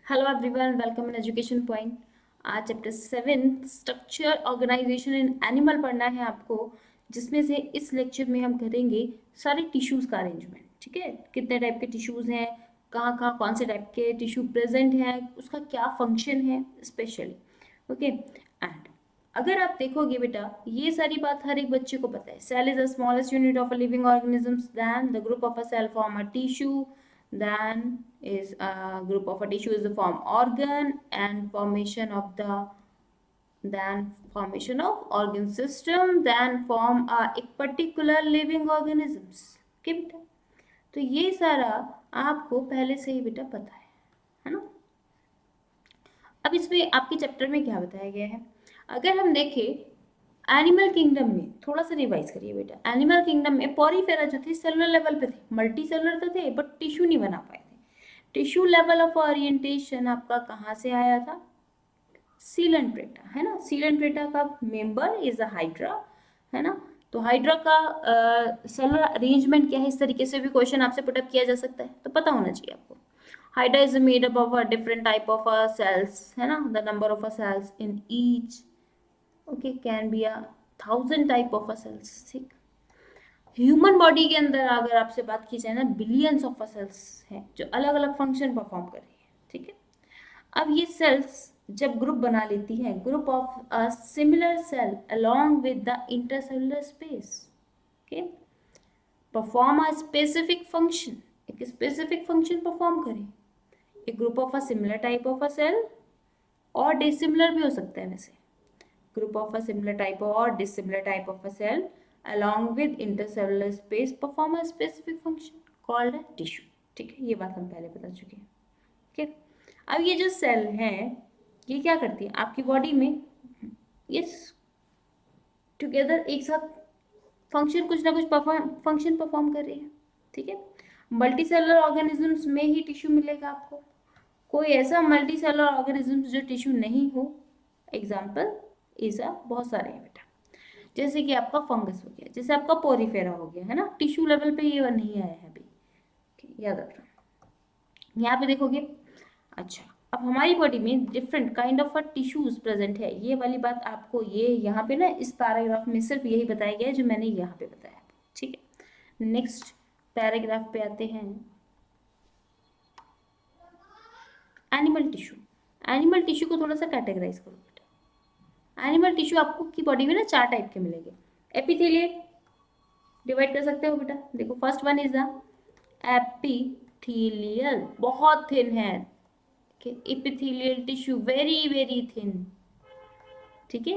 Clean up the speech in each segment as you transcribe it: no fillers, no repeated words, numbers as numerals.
Hello everyone, welcome in education point. आज chapter 7 structure organisation in animal पढ़ना है आपको, जिसमें से इस लेक्चर में हम करेंगे सारे टिश्यूज का अरेंजमेंट। ठीक है, कितने टाइप के टिश्यूज हैं, कहाँ कहाँ कौन से टाइप के टिश्यू प्रेजेंट है, उसका क्या फंक्शन है स्पेशली। ओके एंड अगर आप देखोगे बेटा, ये सारी बात हर एक बच्चे को पता है। Cell is the smallest unit of a living organism, then the group of a cell form a tissue, then is a group of a tissue is the form organ and formation of organ system, then form एक particular living organisms। okay बेटा, तो ये सारा आपको पहले से ही बेटा पता है ना। अब इसमें आपके चैप्टर में क्या बताया गया है, अगर हम देखें एनिमल किंगडम में, थोड़ा सा रिवाइज करिए बेटा। एनिमल किंगडम में पॉरीफेरा जो थे सेलुलर लेवल पे थे, मल्टी सेलुलर तो थे बट टिश्यू नहीं बना पाए थे। टिश्यू लेवल ऑफ ओरिएंटेशन आपका कहाँ से आया था, सीलेंट्रेटा, है ना। सीलेंट्रेटा का मेंबर इज अ हाइड्रा, है ना। तो हाइड्रा का सेलुलर अरेंजमेंट क्या है, इस तरीके से भी क्वेश्चन आपसे पुटअप किया जा सकता है, तो पता होना चाहिए आपको। Hydra is made up of a different type of cells, है ना। The number of cells in each okay can be 1000 type of cells. ठीक, ह्यूमन बॉडी के अंदर अगर आपसे बात की जाए ना, बिलियंस ऑफ सेल्स हैं जो अलग अलग फंक्शन परफॉर्म कर रही है। ठीक है, अब ये सेल्स जब ग्रुप बना लेती हैं, group of a similar cell along with the intercellular space, okay, perform a specific function, एक स्पेसिफिक फंक्शन परफॉर्म करें। एक group of a similar type of a cell और डिसिमिलर भी हो सकता है वैसे, group of a similar type or dissimilar type of a cell along with intercellular space perform a specific function called a tissue। ठीक है, ये बात हम पहले बता चुके हैं। ठीक है, अब ये जो सेल है ये क्या करती है आपकी बॉडी में, ये टुगेदर एक साथ फंक्शन, कुछ ना कुछ फंक्शन परफॉर्म कर रही है। ठीक है, मल्टी सेलुलर ऑर्गेनिजम्स में ही टिश्यू मिलेगा आपको, कोई ऐसा मल्टी सेलुलर ऑर्गेनिजम्स जो टिश्यू नहीं हो, एग्जाम्पल ऐसा बहुत सारे हैं बेटा। जैसे कि आपका फंगस हो गया, जैसे आपका पोरीफेरा हो गया, है ना। टिश्यू लेवल पे ये नहीं आया है अभी, याद रखना। यहाँ पे देखोगे, अच्छा अब हमारी बॉडी में different kind of tissues present है। ये वाली बात आपको ये यहाँ पे ना इस पैराग्राफ में सिर्फ यही बताया गया है जो मैंने यहाँ पे बताया। ठीक है, नेक्स्ट पैराग्राफ पे आते हैं। एनिमल टिश्यू, एनिमल टिश्यू को थोड़ा सा कैटेगराइज करो बेटा। एनिमल टिश्यू आपको की बॉडी में ना 4 टाइप के मिलेंगे। एपिथेलियल डिवाइड कर सकते हो बेटा, देखो first one is the epithelial, बहुत थिन है। Epithelial tissue very very thin. ठीक है,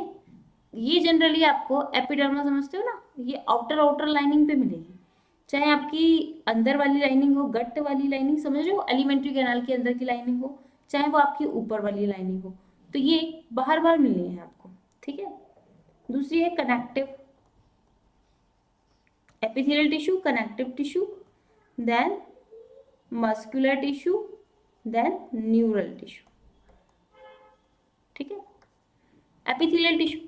ये जनरली आपको एपिडर्मा समझते हो ना, ये आउटर आउटर लाइनिंग पे मिलेगी। चाहे आपकी अंदर वाली लाइनिंग हो, गट वाली लाइनिंग समझ रहे हो, एलिमेंट्री कैनाल के अंदर की लाइनिंग हो, चाहे वो आपकी ऊपर वाली लाइनिंग हो, तो ये बाहर बाहर मिलनी है आपको। ठीक है, दूसरी है connective, epithelial tissue, connective tissue, then muscular tissue, then neural tissue। ठीक है, एपिथेलियल टिश्यू,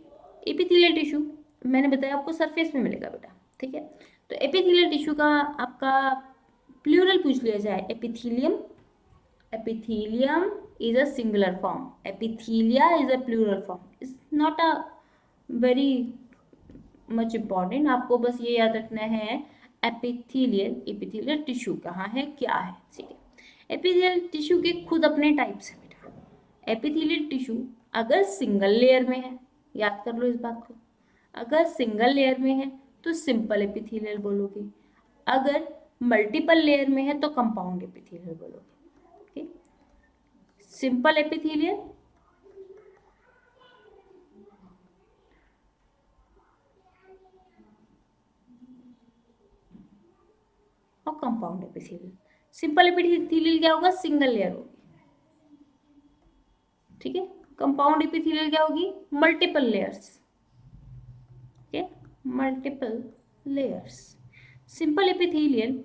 एपिथेलियल टिश्यू मैंने बताया आपको सरफेस में मिलेगा बेटा। ठीक है, तो एपिथेलियल टिश्यू का आपका प्लूरल पूछ लिया जाए, epithelium, epithelium is a singular form, epithelia is a plural form, is not a very much important, आपको बस ये याद रखना है एपिथेलियल, एपिथेलियल टिश्यू कहाँ है क्या है। ठीक है, एपिथेलियल टिश्यू के खुद अपने टाइप्स है बेटा। एपिथेलियल टिश्यू अगर सिंगल लेयर में है, याद कर लो इस बात को, अगर सिंगल लेयर में है तो सिंपल एपिथेलियल बोलोगे, अगर मल्टीपल लेयर में है तो कंपाउंड एपिथेलियल बोलोगे। ठीक, सिंपल एपिथेलियल और कंपाउंड एपिथेलियल। सिंपल एपिथेलियल क्या होगा, सिंगल लेयर होगी। ठीक है, कंपाउंड एपिथेलियल क्या होगी, multiple layers. Okay, multiple layers. Simple epithelial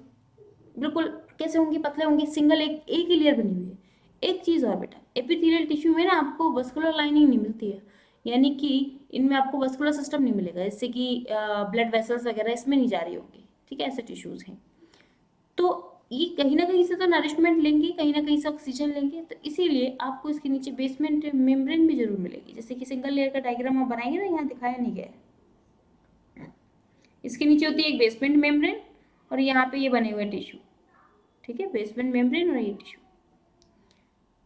बिल्कुल कैसे होंगे, पतले होंगे, सिंगल एक ही लेयर बनी हुई है। एक चीज और बेटा, एपिथेलियल टिश्यू में ना आपको वस्कुलर लाइनिंग नहीं मिलती है, यानी कि इनमें आपको वस्कुलर सिस्टम नहीं मिलेगा, जैसे कि ब्लड वेसल्स वगैरह इसमें नहीं जा रही होगी। ठीक है, ऐसे टिश्यूज हैं। तो ये कहीं ना कहीं से तो नरिशमेंट लेंगे, कहीं ना कहीं से ऑक्सीजन लेंगे, तो इसीलिए आपको इसके नीचे बेसमेंट मेम्ब्रेन भी जरूर मिलेगी। जैसे कि सिंगल लेयर का डायग्राम आप बनाएंगे ना, यहाँ दिखाया नहीं गया है। इसके नीचे होती है एक बेसमेंट मेम्ब्रेन और यहाँ पे ये बने हुए टिश्यू, ठीक है, बेसमेंट मेम्ब्रेन और ये टिश्यू।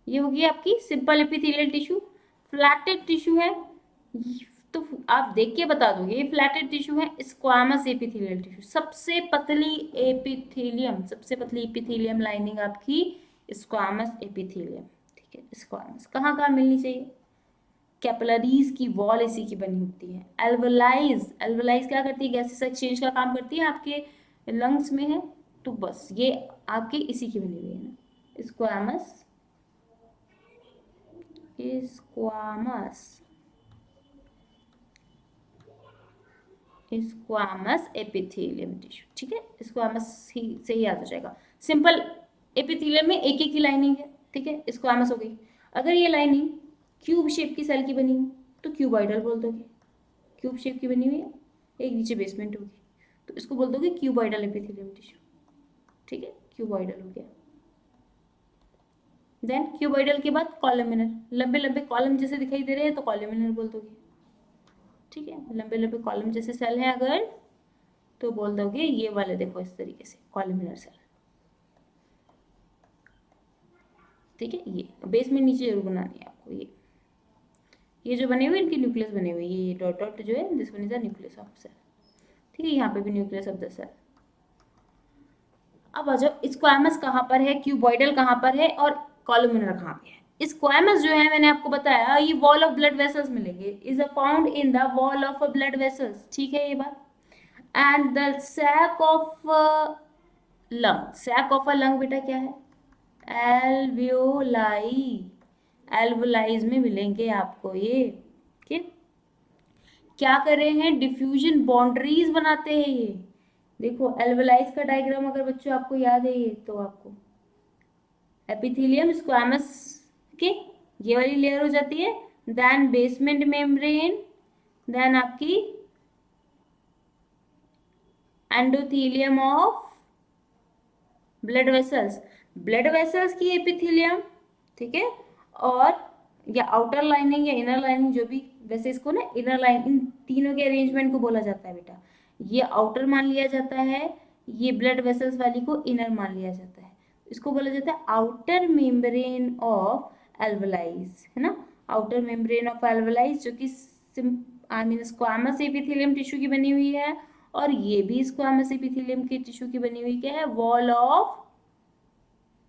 ये होगी आपकी simple epithelial tissue. Flatted tissue है तो आप देख के बता दोगे ये फ्लैटेड टिश्यू है। स्क्वामस एपिथेलियल टिश्यू, सबसे पतली एपिथेलियम, सबसे पतली एपिथेलियम लाइनिंग आपकी स्क्वामस एपिथेलियम, ठीक है। स्क्वामस कहाँ कहाँ मिलनी चाहिए? कैपिलरीज की वॉल इसी की बनी होती है। एल्वलाइज, एल्वलाइज क्या करती है? गैसेस एक्सचेंज का काम करती है, आपके लंग्स में है, तो बस ये आपके इसी की बनी हुई है ना, squamous, squamous, squamous epithelium tissue, ठीक है। स्क्वामस ही से ही याद हो जाएगा। सिंपल एपिथेलियम में एक एक ही लाइनिंग है, ठीक है, स्क्वामस हो गई। अगर ये लाइनिंग क्यूब शेप की सेल की बनी हो तो क्यूबॉइडल बोल दोगे, क्यूब शेप की बनी हुई है, एक नीचे बेसमेंट होगी तो इसको बोल दोगे क्यूबॉइडल एपिथेलियम टिश्यू, ठीक है, क्यूबॉइडल हो गया। देन क्यूबॉइडल के बाद कॉलमिनर, लंबे लंबे कॉलम जैसे दिखाई दे रहे हैं तो कॉलमिनर बोल दोगे, ठीक है। लंबे लंबे कॉलम जैसे सेल हैं अगर तो बोल दोगे ये वाले, देखो इस तरीके से कॉलमिनर सेल, ठीक है। ये बेस में नीचे जरूर बनानी है आपको। ये जो बने हुए इनके न्यूक्लियस बने हुए, ये डॉट डॉट जो है this one is the nucleus of cell, ठीक है। यहाँ पे भी न्यूक्लियस ऑफ द सेल। अब आ जाओ स्क्वामस कहाँ पर है, क्यूबॉइडल कहाँ पर है और कॉलमिनर कहाँ पे है। स्क्वामस जो है मैंने आपको बताया ये वॉल ऑफ ब्लड वेसल्स मिलेंगे, is a found in the wall of blood vessels, ठीक है ये बात। And the sac of lung, sac of a lung बेटा क्या है? एल्वियोलाई, एल्वोलाइज में मिलेंगे आपको ये, ठीक। क्या कर रहे हैं? डिफ्यूजन बाउंड्रीज बनाते हैं ये। देखो एल्वोलाइज का डायग्राम अगर बच्चों आपको याद है ये, तो आपको एपिथेलियम स्क्वामस के ये वाली लेयर हो जाती है, देन बेसमेंट मेम्ब्रेन, देन आपकी endothelium of blood vessels, blood vessels की एपिथेलियम, ठीक है। और या आउटर लाइनिंग या इनर लाइनिंग जो भी, वैसे इसको ना इनर लाइन, इन तीनों के अरेंजमेंट को बोला जाता है बेटा। ये आउटर मान लिया जाता है, ये ब्लड वेसल्स वाली को इनर मान लिया जाता है, इसको बोला जाता है आउटर मेम्ब्रेन ऑफ एल्वोलाइज, है ना। आउटर मेम्ब्रेन ऑफ एल्वोलाइज जो कि I mean squamous epithelium tissue की बनी हुई है, और ये भी स्क्वामस एपिथेलियम के टिश्यू की बनी हुई क्या है? वॉल ऑफ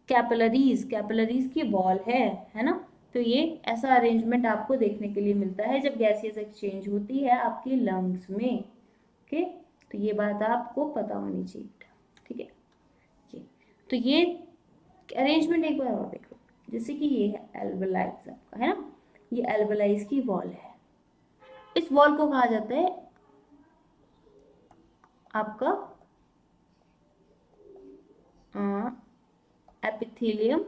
कैपिलरीज, कैपिलरीज की वॉल है ना। तो ये ऐसा अरेंजमेंट आपको देखने के लिए मिलता है जब गैसियस एक्सचेंज होती है आपके लंग्स में, ओके। तो ये बात आपको पता होनी चाहिए, ठीक है। तो ये अरेंजमेंट एक बार और देख लो, जैसे कि ये है एल्वोलाइज आपका, है ना, ये एल्वोलाइज की वॉल है। इस वॉल को कहा जाता है आपका एपिथेलियम,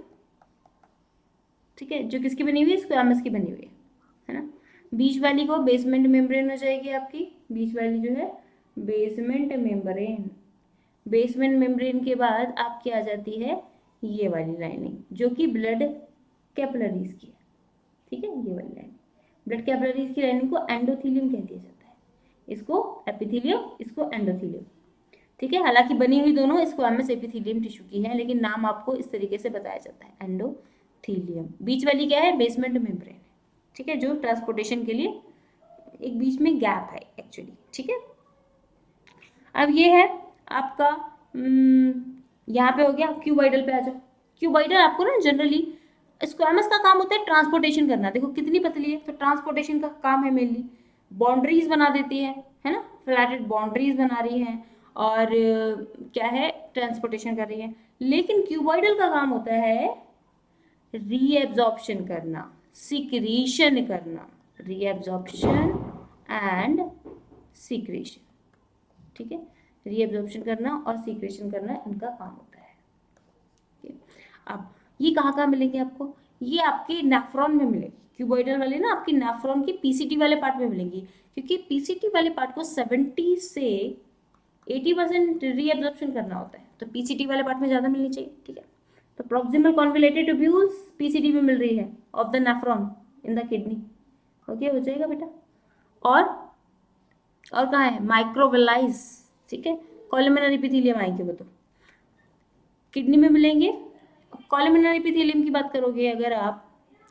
ठीक है, जो किसकी बनी हुई है? स्क्वामस की बनी हुई है ना। बीच वाली को बेसमेंट मेम्ब्रेन हो जाएगी आपकी, बीच वाली जो है बेसमेंट मेम्ब्रेन। बेसमेंट मेम्ब्रेन के बाद आपकी आ जाती है ये वाली लाइनिंग जो कि ब्लड कैपिलरीज की है, ठीक है। ये वाली लाइनिंग ब्लड कैपिलरीज की लाइनिंग को एंडोथेलियम कह दिया जाता है, इसको एपिथेलियम, इसको एंडोथेलियम, ठीक है। हालांकि बनी हुई दोनों स्क्वामस एपिथेलियम टिश्यू की है, लेकिन नाम आपको इस तरीके से बताया जाता है एंडोथेलियम। बीच वाली क्या है? बेसमेंट मेम्ब्रेन, ठीक है, जो ट्रांसपोर्टेशन के लिए एक बीच में गैप है एक्चुअली, ठीक है। अब ये है आपका यहाँ पे हो गया। क्यूबॉइडल पे आ जाओ। क्यूबॉइडल आपको ना जनरली, स्क्वामस का काम होता है ट्रांसपोर्टेशन करना, देखो कितनी पतली है, तो ट्रांसपोर्टेशन का काम है मेनली, बाउंड्रीज बना देती है ना, फ्लैटेड बाउंड्रीज बना रही है और क्या है, ट्रांसपोर्टेशन कर रही है। लेकिन क्यूबॉइडल का काम होता है रीएब्जॉर्प्शन करना, सिक्रीशन करना, रीएब्जॉर्प्शन एंड सिक्रीशन, ठीक है। रीएब्जॉर्प्शन करना और सिक्रीशन करना इनका काम होता है। अब ये कहाँ मिलेंगे आपको? ये आपके नेफ्रॉन में मिलेगी, क्यूबॉइडल वाले ना आपकी नेफ्रॉन की पीसीटी वाले पार्ट में मिलेंगी, क्योंकि पीसीटी वाले पार्ट को 70 से 80% रीएब्जॉर्प्शन करना होता है, तो पीसीटी वाले पार्ट में ज़्यादा मिलनी चाहिए, ठीक है। तो प्रॉक्सिमल कॉन्वोल्यूटेड ट्यूब्यूल्स पीसीटी में मिल रही है of the nephron in the kidney, okay, हो जाएगा बेटा। और कहाँ है, माइक्रोविलाइज, ठीक है, कॉलमिनरी एपिथेलियम आएंगे वो तो किडनी में मिलेंगे। कॉलमिनरी एपिथेलियम की बात करोगे अगर आप,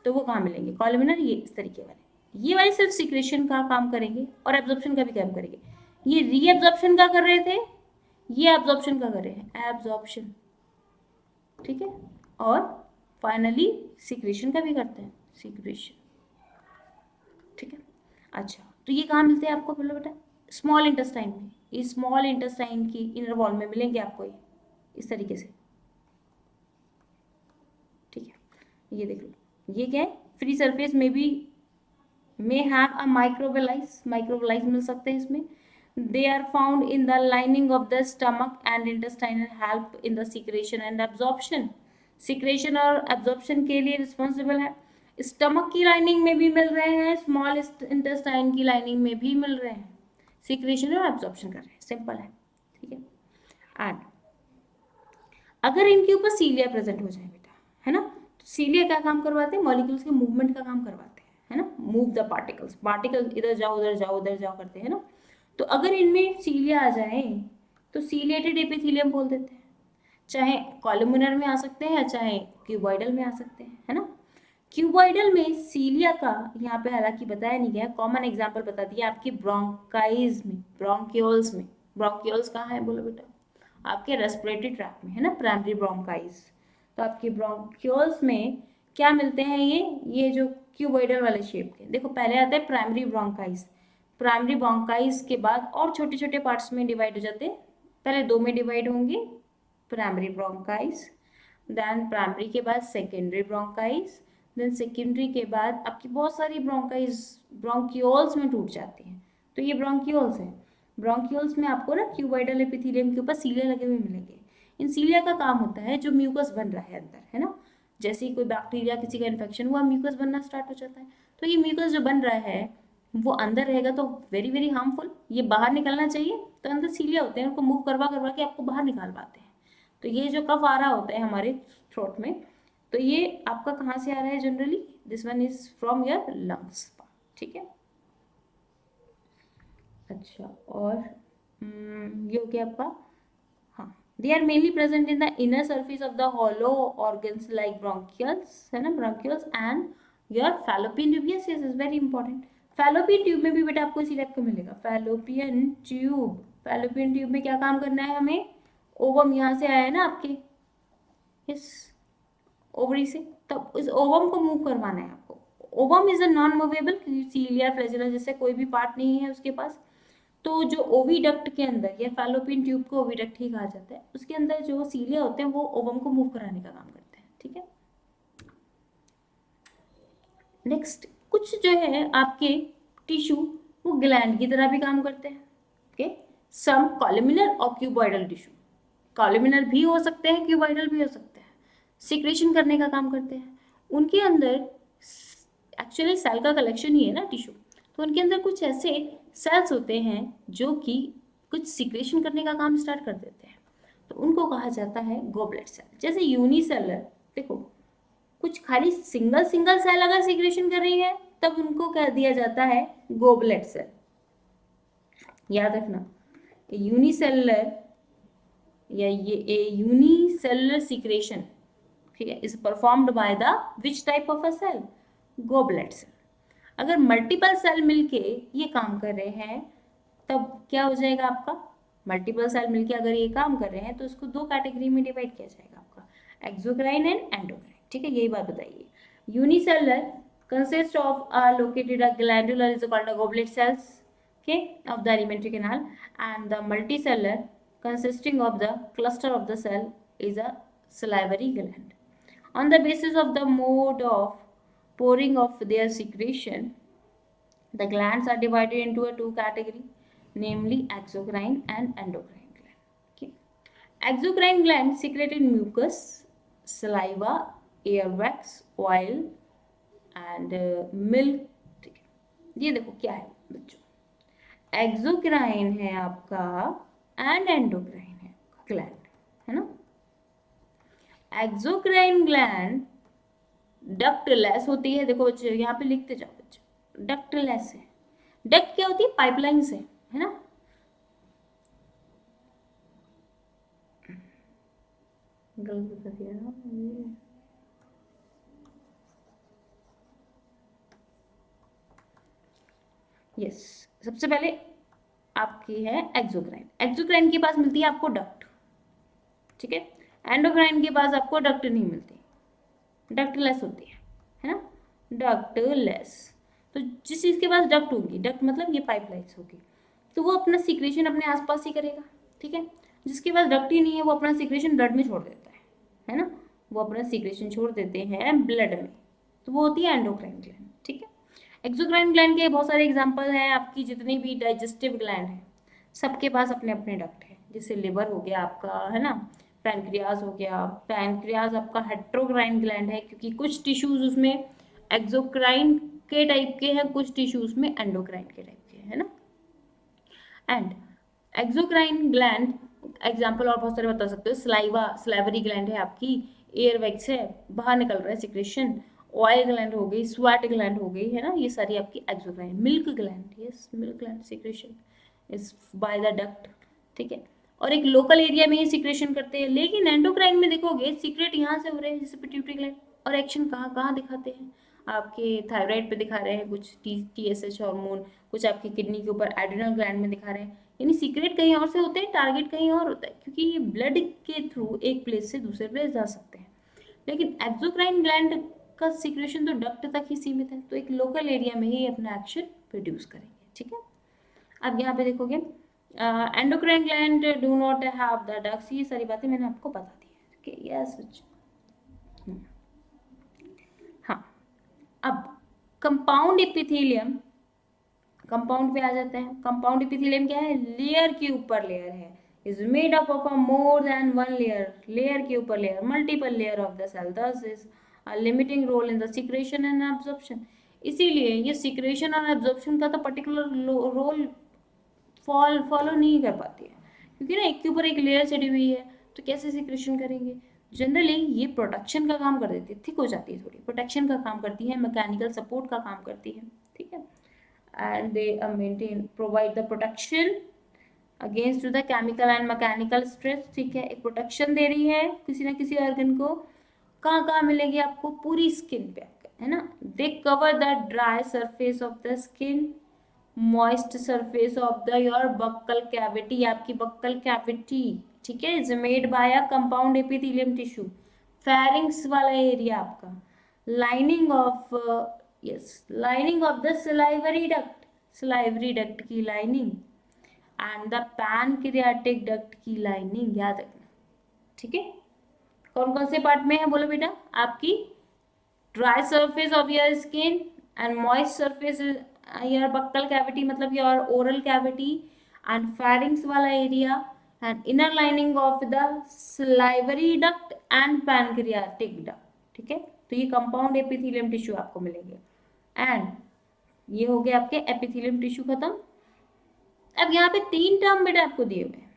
तो वो कहाँ मिलेंगे, कॉलमिनर ये इस तरीके वाले, ये वाले सिर्फ सिक्रेशन का काम करेंगे और एब्जॉर्प्शन का भी काम करेंगे। ये रीएब्जॉर्प्शन का कर रहे थे, ये एब्जॉर्प्शन का कर रहे हैं, एब्जॉर्प्शन, ठीक है, और फाइनली सिक्रेशन का भी करते हैं, सिक्रेशन, ठीक है। अच्छा, तो ये कहाँ मिलते हैं आपको, बोलो बेटा, स्मॉल इंटेस्टाइन में, ये स्मॉल इंटेस्टाइन की इनर वॉल में मिलेंगे आपको, ये इस तरीके से, ठीक है। ये देख लो, ये क्या है, फ्री सरफेस में भी may have a microvilli मिल सकते हैं इसमें। they are found in the lining of the stomach and intestine and help in the secretion and absorption, secretion और absorption के लिए रिस्पॉन्सिबल है। स्टमक की लाइनिंग में भी मिल रहे हैं, स्मॉल इंटेस्टाइन की लाइनिंग में भी मिल रहे हैं, सिक्रेशन और एब्जॉर्प्शन कर रहे हैं, सिंपल है, ठीक है। एंड अगर इनके ऊपर सीलिया प्रेजेंट हो जाए बेटा, है ना, तो सीलिया क्या काम करवाते हैं, मॉलिक्यूल्स के मूवमेंट का काम करवाते हैं, है ना, मूव द पार्टिकल्स, पार्टिकल इधर जाओ उधर जाओ उधर जाओ करते हैं ना। तो अगर इनमें सीलिया आ जाए तो सीलिएटेड एपिथेलियम बोल देते हैं, चाहे कॉलमिनर में आ सकते हैं या चाहे क्यूबॉइडल में आ सकते हैं, है ना। क्यूबॉइडल में सीलिया का यहाँ पे हालांकि बताया नहीं गया, कॉमन एग्जांपल बता दिया आपके ब्रोंकाइज में, ब्रोंक्यूल्स में, ब्रोंक्यूल्स कहाँ है बोलो बेटा, आपके रेस्पिरेटरी ट्रैक में, है ना, प्राइमरी ब्रोंकाइज। तो आपके ब्रोंक्यूल्स में क्या मिलते हैं, ये जो क्यूबॉइडल वाले शेप के, देखो पहले आता है प्राइमरी ब्रोंकाइज, प्राइमरी ब्रोंकाइज के बाद और छोटे छोटे पार्ट्स में डिवाइड हो जाते हैं, पहले दो में डिवाइड होंगे, प्राइमरी ब्रोंकाइज, देन प्राइमरी के बाद सेकेंडरी ब्रोंकाइज, देन सेकेंडरी के बाद आपकी बहुत सारी ब्रोंकाइज ब्रोंक्यूल्स में टूट जाती हैं। तो ये ब्रोंक्यूल्स हैं, ब्रोंक्यूल्स में आपको ना क्यूबॉइडल एपिथेलियम के ऊपर सीलिया लगे हुए मिलेंगे। इन सीलिया का काम होता है जो म्यूकस बन रहा है अंदर, है ना, जैसे ही कोई बैक्टीरिया किसी का इन्फेक्शन हुआ म्यूकस बनना स्टार्ट हो जाता है। तो ये म्यूकस जो बन रहा है वो अंदर रहेगा तो वेरी वेरी हार्मफुल, ये बाहर निकलना चाहिए, तो अंदर सीलिया होते हैं, उनको मूव करवा करवा के आपको बाहर निकाल पाते हैं। तो ये जो कफ आ रहा होता है हमारे थ्रोट में, तो ये आपका कहाँ से आ रहा है generally, this one is from your lungs, ठीक है। अच्छा, और ये हो गया आपका, हाँ, they are mainly present in the inner surface of the hollow organs like bronchioles, है ना, bronchioles and your fallopian tube, yes yes is very important। fallopian tube में भी बेटा आपको इसी टाइप का मिलेगा, fallopian tube, fallopian tube में क्या काम करना है हमें, ओवम यहाँ से आया है ना आपके इस ओवरी से, तब इस ओवम को मूव करवाना है आपको। Ovum is a non movable, cilia flagella जैसे कोई भी पार्ट नहीं है उसके पास, तो जो ओविडक्ट के अंदर, या फैलोपियन ट्यूब को ओविडक्ट ही कहा जाता है, उसके अंदर जो सीलिया होते हैं वो ओवम को मूव कराने का काम करते हैं, ठीक है। नेक्स्ट, कुछ जो है आपके टिश्यू वो ग्लैंड की तरह भी काम करते हैं, ओके, सम कॉलमिनर और क्यूबॉइडल टिश्यू, कॉलमिनर भी हो सकते हैं क्यूबॉइडल भी हो सकते हैं, सिक्रेशन करने का काम करते हैं। उनके अंदर एक्चुअली सेल का कलेक्शन ही है ना टिश्यू, तो उनके अंदर कुछ ऐसे सेल्स होते हैं जो कि कुछ सिक्रेशन करने का काम स्टार्ट कर देते हैं, तो उनको कहा जाता है गोबलेट सेल। जैसे यूनिसेलर, देखो कुछ खाली सिंगल सिंगल सेल अगर सिक्रेशन कर रही है तब उनको कह दिया जाता है गोबलेट सेल, याद रखना। यूनिसेलर या ये यूनिसेलर सिक्रेशन, ठीक है, is performed by the which type of a cell, goblet cell. अगर मल्टीपल सेल मिलके ये काम कर रहे हैं तब क्या हो जाएगा आपका, मल्टीपल सेल मिलके अगर ये काम कर रहे हैं तो उसको दो कैटेगरी में डिवाइड किया जाएगा आपका, एक्सोक्राइन एंड एंडोक्राइन, ठीक है, यही बात बताइए। Unicellular consist of located a glandular is called a goblet cells, okay, of the alimentary canal, and the multicellular consisting of the cluster of the cell is a salivary gland. On the basis of the mode of pouring of their secretion, the glands are divided into a two category, namely exocrine and endocrine gland, okay. Exocrine gland secreted mucus, saliva, airwax, oil and milk, ठीक है। ये देखो क्या है बच्चों, exocrine है आपका and endocrine है ग्लैंड, है ना। एक्सोक्राइन ग्लैंड डक्टलेस होती है, देखो बच्चे यहाँ पे लिखते जाओ बच्चे, डक्टलेस है। डक्ट क्या होती है? पाइपलाइन से, है ना। गलत बता दिया ना ये। यस, सबसे पहले आपकी है एक्सोक्राइन। एक्सोक्राइन के पास मिलती है आपको डक्ट, ठीक है। एंडोक्राइन के पास आपको डक्ट नहीं मिलती, डक्टलेस होती है ना, डक्टलेस। तो जिस चीज़ के पास डक्ट होगी, डक्ट मतलब ये पाइपलाइंस होगी, तो वो अपना सीक्रेशन अपने आसपास ही करेगा, ठीक है। जिसके पास डक्ट ही नहीं है वो अपना सीक्रेशन ब्लड में छोड़ देता है ना, वो अपना सीक्रेशन छोड़ देते हैं ब्लड में, तो वो होती है एंडोक्राइन ग्लैंड, ठीक है। एक्सोक्राइन ग्लैंड के बहुत सारे एग्जाम्पल हैं, आपकी जितनी भी डाइजेस्टिव ग्लैंड है सबके पास अपने अपने डक्ट है, जैसे लिवर हो गया आपका, है ना, पैनक्रियाज हो गया। पैनक्रियाज आपका हेट्रोक्राइन ग्लैंड है, क्योंकि कुछ टिश्यूज उसमें एक्सोक्राइन के टाइप के हैं, कुछ टिश्यूज में एंडोक्राइन के टाइप के, है ना। एंड एक्सोक्राइन ग्लैंड एग्जाम्पल और बहुत सारे बता सकते हो, स्लाइवा, स्लाइवरी ग्लैंड है आपकी, एयर वैक्स है, बाहर निकल रहा है सिक्रेशन, ऑयल ग्लैंड हो गई, स्वेट ग्लैंड हो गई, है ना, ये सारी आपकी exocrine. Milk gland, yes, milk gland secretion is by the duct, ठीक है। और एक लोकल एरिया में ही सिक्रेशन करते हैं, लेकिन एंडोक्राइन में देखोगे सीक्रेट यहाँ से हो रहे हैं, जैसे पिट्यूटरी ग्लैंड, और एक्शन कहाँ कहाँ दिखाते हैं, आपके थायराइड पे दिखा रहे हैं कुछ, TSH हार्मोन, कुछ आपकी किडनी के ऊपर एड्रिनल ग्लैंड में दिखा रहे हैं, यानी सीक्रेट कहीं और से होते हैं, टारगेट कहीं और होता है, क्योंकि ये ब्लड के थ्रू एक प्लेस से दूसरे प्लेस जा सकते हैं। लेकिन एक्सोक्राइन ग्लैंड का सीक्रेशन तो डक्ट तक ही सीमित है, तो एक लोकल एरिया में ही अपना एक्शन प्रोड्यूस करेंगे, ठीक है। अब यहाँ पे देखोगे endocrine gland do not have the ducts, ये सारी बातें मैंने आपको बता दी है, ठीक है। यस बच्चे, हाँ। अब कंपाउंड एपिथेलियम, कंपाउंड पे आ जाते हैं। कंपाउंड एपिथेलियम क्या है? लेयर के ऊपर लेयर है, is made up of a more than one layer, layer के ऊपर layer, multiple layer of the cell, thus is a limiting role in the secretion and absorption. इसीलिए ये सिक्रेशन और एब्जॉर्प्शन का तो पर्टिकुलर रोल फॉलो नहीं कर पाती है, क्योंकि ना एक के ऊपर एक लेयर चढ़ी हुई है, तो कैसे सिक्रेशन करेंगे। जनरली ये प्रोटेक्शन का काम कर देती है, थिक हो जाती है थोड़ी, प्रोटेक्शन का काम करती है, मैकेनिकल सपोर्ट का काम करती है, ठीक है। And they maintain provide the protection against the chemical and mechanical stress, ठीक है। एक प्रोटेक्शन दे रही है किसी ना किसी ऑर्गन को, कहाँ कहाँ मिलेगी आपको? पूरी स्किन पे, है ना। They cover the dry surface of the skin, moist surface of the your buccal cavity, आपकी बक्कल कैविटी, ठीक है, is made by a compound epithelium tissue, pharynx वाला एरिया आपका, lining of, yes, lining of the salivary duct, salivary duct की lining, and the pancreatic duct की lining, याद रखना, ठीक है। कौन कौन से पार्ट में है बोलो बेटा? आपकी dry surface of your skin and moist surface your buccal cavity, मतलब your oral cavity, and pharynx वाला area, and inner lining of the salivary duct and pancreatic duct, ठीक है। तो ये कंपाउंड एपिथेलियम टिश्यू आपको मिलेंगे। एंड ये हो गए आपके एपिथेलियम टिश्यू खत्म। अब यहाँ पे तीन टर्म बेटा आपको दिए हुए हैं,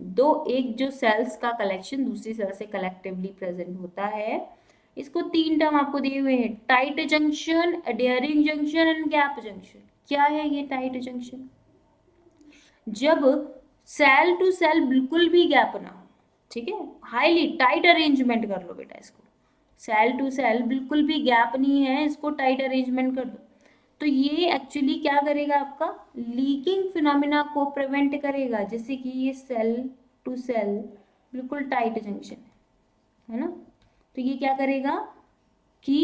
दो, एक जो सेल्स का कलेक्शन दूसरी सेल से कलेक्टिवली प्रेजेंट होता है, इसको तीन टर्म आपको दिए हुए हैं, tight junction, adhering junction and gap junction. क्या है ये टाइट जंक्शन? जब सेल टू सेल बिल्कुल भी गैप ना हो, ठीक है, हाईली टाइट अरेंजमेंट कर लो बेटा इसको, सेल टू सेल बिल्कुल भी गैप नहीं है, इसको टाइट अरेंजमेंट कर दो, तो ये एक्चुअली क्या करेगा? आपका लीकिंग फिनोमिना को प्रिवेंट करेगा, जैसे कि ये सेल टू सेल बिल्कुल टाइट जंक्शन है ना, तो ये क्या करेगा कि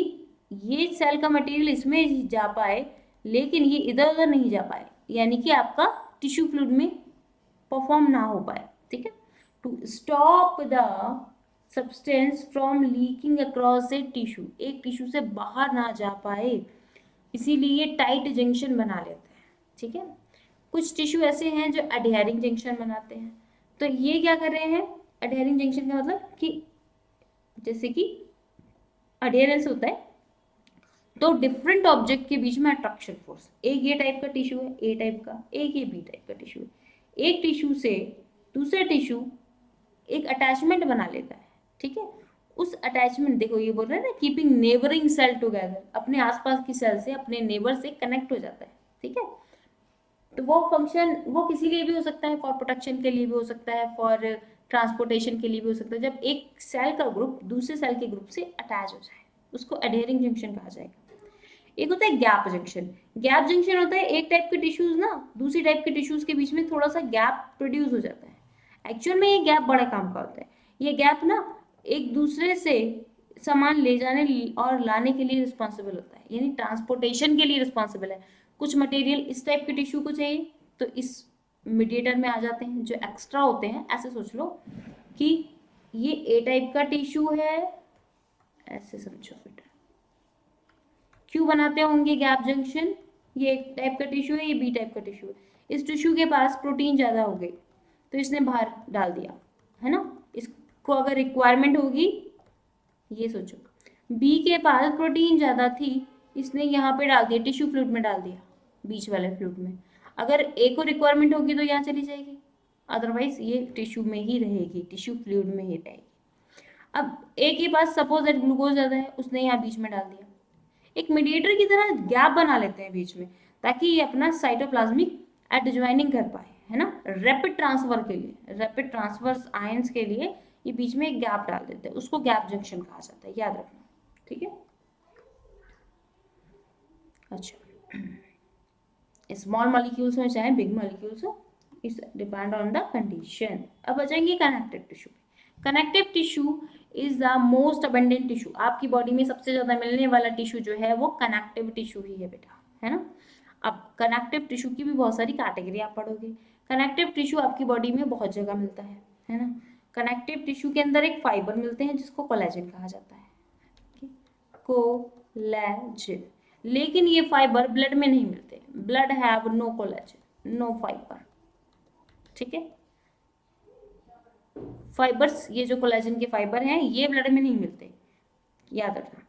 ये सेल का मटेरियल इसमें जा पाए लेकिन ये इधर उधर नहीं जा पाए, यानी कि आपका टिश्यू फ्लूइड में परफॉर्म ना हो पाए, ठीक है। To stop the substance from leaking across a tissue, एक टिश्यू से बाहर ना जा पाए, इसीलिए ये टाइट जंक्शन बना लेता है, ठीक है। कुछ टिश्यू ऐसे हैं जो अडहेरिंग जंक्शन बनाते हैं, तो ये क्या कर रहे हैं? अडहेरिंग जंक्शन का मतलब कि जैसे कि अडहेरेंस होता है तो डिफरेंट ऑब्जेक्ट के बीच में अट्रैक्शन फोर्स, एक ये टाइप का टिश्यू है ए टाइप का, एक ये बी टाइप का टिश्यू है, एक टिश्यू से दूसरे टिश्यू एक अटैचमेंट बना लेता है, ठीक है। उस अटैचमेंट, देखो ये बोल रहे हैं ना, कीपिंग नेबरिंग सेल टुगेदर, अपने आसपास की सेल से अपने नेबर से कनेक्ट हो जाता है, ठीक है। तो वो फंक्शन वो किसी लिए भी हो सकता है, फॉर प्रोटेक्शन के लिए भी हो सकता है, फॉर ट्रांसपोर्टेशन के लिए भी हो सकता है। जब एक सेल का ग्रुप दूसरे सेल के ग्रुप से अटैच हो जाए, उसको एडहेरिंग जंक्शन कहा जाएगा। एक होता है गैप जंक्शन। गैप जंक्शन होता है एक टाइप के टिश्यूज ना दूसरी टाइप के टिश्यूज के बीच में थोड़ा सा गैप प्रोड्यूस हो जाता है। एक्चुअल में ये गैप बड़े काम का होता है। ये गैप ना एक दूसरे से सामान ले जाने और लाने के लिए रिस्पॉन्सिबल होता है, यानी ट्रांसपोर्टेशन के लिए रिस्पॉन्सिबल है। कुछ मटेरियल इस टाइप के टिश्यू को चाहिए तो इस मीडिएटर में आ जाते हैं जो एक्स्ट्रा होते हैं। ऐसे सोच लो कि ये ए टाइप का टिश्यू है, ऐसे समझो बेटा, क्यों बनाते होंगे गैप जंक्शन, ये एक टाइप का टिश्यू है, ये बी टाइप का टिश्यू है। इस टिश्यू के पास प्रोटीन ज़्यादा हो गई तो इसने बाहर डाल दिया, है ना। इसको अगर रिक्वायरमेंट होगी, ये सोचो, बी के पास प्रोटीन ज़्यादा थी, इसने यहाँ पे डाल दिया, टिश्यू फ्लूइड में डाल दिया, बीच वाले फ्लूइड में। अगर ए को रिक्वायरमेंट होगी तो यहाँ चली जाएगी, अदरवाइज ये टिश्यू में ही रहेगी, टिश्यू फ्लूइड में ही रहेगी। अब ए के पास सपोज दैट ग्लूकोज ज़्यादा है, उसने यहाँ बीच में डाल दिया। एक मीडिएटर की तरह गैप बना लेते हैं बीच में, ताकि ये अपना साइटोप्लाज्मिक एडज्वाइनिंग कर पाए, है ना। रैपिड ट्रांसफर के लिए, रैपिड ट्रांसफर आयंस के लिए ये बीच में एक गैप डाल देते हैं, उसको गैप जंक्शन कहा जाता है, याद रखना, ठीक है। अच्छा, स्मॉल मॉलिक्यूल्स हो चाहे बिग मॉलिक्यूल्स हो, इस डिपेंड ऑन द कंडीशन। अब आ जाएंगे connective tissue. Connective tissue is the most abundant tissue. आपकी बॉडी में सबसे ज्यादा मिलने वाला टिश्यू जो है वो कनेक्टिव टिश्यू ही है बेटा, है ना। अब कनेक्टिव टिश्यू की भी बहुत सारी कैटेगरी आप पढ़ोगे। कनेक्टिव टिश्यू आपकी बॉडी में बहुत जगह मिलता है ना। कनेक्टिव टिश्यू के अंदर एक फाइबर मिलते हैं जिसको कोलेजन कहा जाता है, कोलेजन। लेकिन ये फाइबर ब्लड में नहीं मिलते, blood have no collagen, no fiber, ठीक है। फाइबर्स, ये जो कोलेजन के फाइबर हैं ये ब्लड में नहीं मिलते, याद रखना।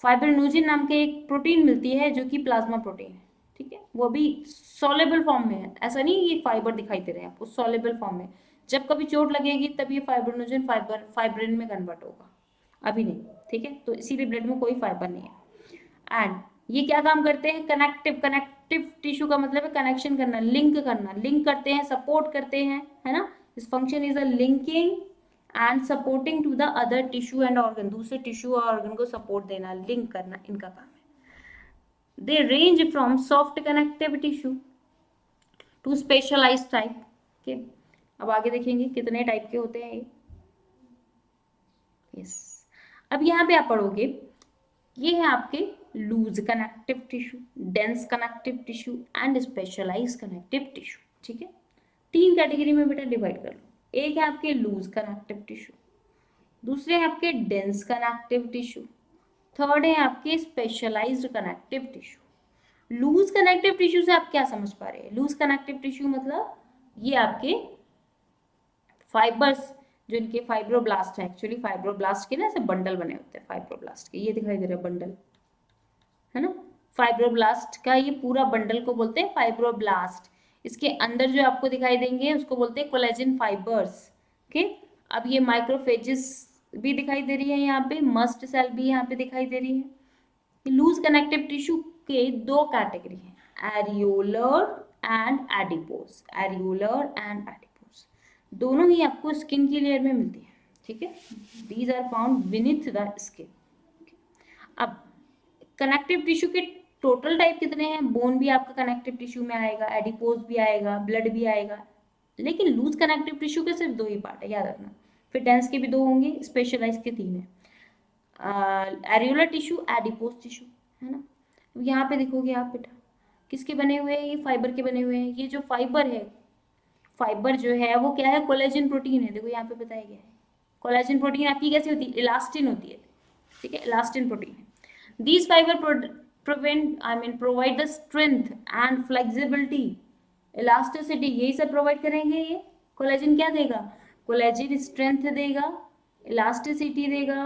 फाइब्रिनोजिन नाम के एक प्रोटीन मिलती है जो कि प्लाज्मा प्रोटीन है, ठीक है। वो भी सॉलेबल फॉर्म में है, ऐसा नहीं ये फाइबर दिखाई दे रहे हैं आपको, सॉलेबल फॉर्म में। जब कभी चोट लगेगी तब ये फाइब्रिनोजिन फाइब्रिन में कन्वर्ट होगा, अभी नहीं, ठीक है। तो इसीलिए ब्लड में कोई फाइबर नहीं है। एंड ये क्या काम करते हैं, कनेक्टिव टिश्यू का मतलब है कनेक्शन करना, लिंक करना, लिंक करते हैं, सपोर्ट करते हैं, है ना। This function is a linking and supporting to the other tissue and organ, दूसरे टिश्यू और ऑर्गन को सपोर्ट देना, लिंक करना, इनका काम है। They range from soft connective tissue to specialised type के। अब आगे देखेंगे कितने टाइप के होते हैं ये। यस, अब यहाँ पे आप पढ़ोगे, ये है आपके loose connective tissue, dense connective tissue and specialized connective tissue, ठीक है। तीन कैटेगरी में बेटा डिवाइड कर लो। एक है आपके लूज कनेक्टिव टिश्यू, दूसरे हैं आपके डेंस कनेक्टिव टिश्यू, थर्ड है आपके specialized connective tissue. Loose connective tissue से आप क्या समझ पा रहे हैं, लूज कनेक्टिव टिश्यू मतलब ये आपके फाइबर्स, जो इनके फाइब्रोब्लास्ट है, एक्चुअली फाइब्रोब्लास्ट के ना ऐसे बंडल बने होते हैं फाइब्रोब्लास्ट के, ये दिखाई दे रहा है बंडल, है ना। फाइब्रोब्लास्ट का ये पूरा बंडल को बोलते हैं फाइब्रोब्लास्ट। इसके अंदर जो आपको दिखाई देंगे उसको बोलते हैं कोलेजन फाइबर्स, ओके। अब ये माइक्रोफेजेस भी दिखाई दे रही है यहाँ पे, मस्ट सेल भी यहाँ पे दिखाई दे रही है। लूज कनेक्टिव टिश्यू के दो कैटेगरी हैं, areolar and adipose, areolar and adipose, दोनों ही आपको स्किन की लेयर में मिलती है, ठीक है। These are found beneath the skin. अब कनेक्टिव टिश्यू के टोटल टाइप कितने हैं, बोन भी आपका कनेक्टिव टिश्यू में आएगा, एडिपोज भी आएगा, ब्लड भी आएगा, लेकिन लूज कनेक्टिव टिश्यू के सिर्फ दो ही पार्ट है, याद रखना। फिर डेंस के भी दो होंगे, स्पेशलाइज के तीन है, एरियोलर टिश्यू, एडिपोज टिश्यू, है ना। यहाँ पे देखोगे आप बेटा किसके बने हुए हैं, ये फाइबर के बने हुए हैं। ये जो फाइबर है, फाइबर जो है वो क्या है, कोलेजन प्रोटीन है, देखो यहाँ पे बताया गया है। कोलेजन प्रोटीन आपकी कैसी होती है, इलास्टिन होती है, ठीक है, इलास्टिन प्रोटीन है। These fiber provide the strength and flexibility, elasticity, यही सब प्रोवाइड करेंगे। ये कोलेजन क्या देगा, कोलेजन स्ट्रेंथ देगा, इलास्टिसिटी देगा,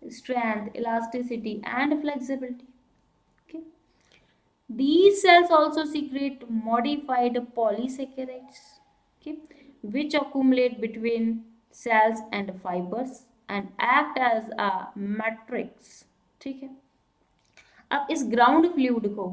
strength, elasticity and flexibility, okay. These cells also secrete modified polysaccharides, okay, which accumulate between cells and fibers and act as a matrix, ठीक है। अब इस ग्राउंड फ्लूइड को,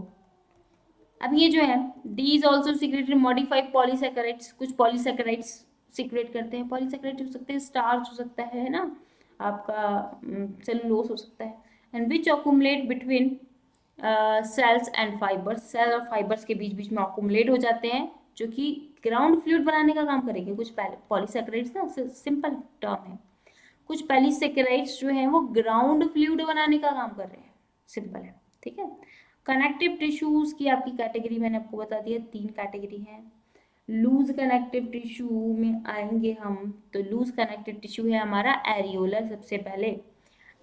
अब ये जो है these also secrete modified polysaccharides, कुछ पॉलीसेकेराइड्स सीक्रेट करते हैं। पॉलीसेकेराइड हो सकते हैं, स्टार्च हो सकता है ना, आपका सेलुलोज हो सकता है, and which accumulate between cells and fibers, cell और फाइबर्स के बीच बीच में अक्यूमुलेट हो जाते हैं, जो कि ग्राउंड फ्लूइड बनाने का काम करेंगे। कुछ पॉलीसेकेराइड्स ना, सिंपल टर्म है, कुछ पॉलीसेकेराइड्स जो हैं वो ग्राउंड फ्लूइड बनाने का काम कर रहे हैं, सिंपल है, ठीक है। कनेक्टिव टिश्यूज की आपकी कैटेगरी मैंने आपको बता दिया, 3 कैटेगरी हैं। लूज कनेक्टिव टिश्यू में आएंगे हम, तो लूज कनेक्टिव टिश्यू है हमारा एरियोलर। सबसे पहले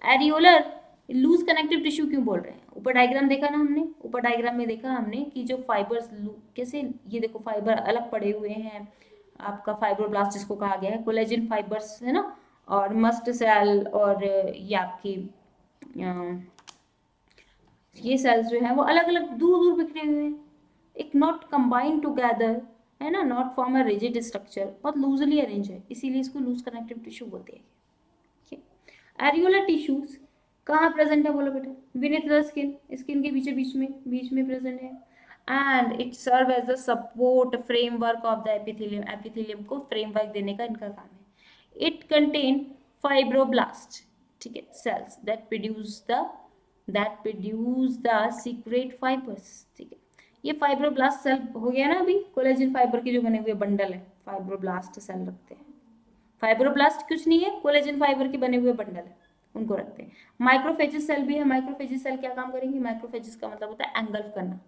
एरियोलर लूज कनेक्टिव टिश्यू क्यों बोल रहे हैं, ऊपर डायग्राम देखा ना हमने, ऊपर डायग्राम में देखा हमने कि जो फाइबर्स कैसे, ये देखो फाइबर अलग पड़े हुए हैं, आपका फाइब्रोब्लास्ट जिसको कहा गया है, कोलेजन फाइबर्स है ना, और मस्ट सेल, और ये आपकी ये सेल्स जो हैं वो अलग अलग दूर दूर बिखरे हुए हैं, एक नॉट कंबाइंड टुगेदर है ना, not form a rigid structure, बहुत लूजली अरेंज है, इसीलिए इसको लूज कनेक्टिव टिश्यू बोलते हैं। एरियोलर टिश्यूज कहाँ प्रेजेंट है बोलो बेटा, बीनेथ द स्किन, स्किन के बीच में प्रेजेंट है, and it serve as a support framework of the epithelium, epithelium को फ्रेमवर्क देने का इनका काम है। इट कंटेन फाइब्रोब्लास्ट, ठीक है, cells that produce the secret fibers, ठीक है। ये फाइब्रोब्लास्ट सेल हो गया ना, अभी कोलेजन फाइबर के जो बने हुए बंडल है, फाइब्रोब्लास्ट सेल रखते हैं। फाइब्रोब्लास्ट कुछ नहीं है, कोलेजन फाइबर के बने हुए बंडल है, उनको रखते हैं। माइक्रोफेजिस सेल भी है, माइक्रोफेजिस सेल क्या काम करेंगे, माइक्रोफेजिस का मतलब होता है एंगल्फ करना,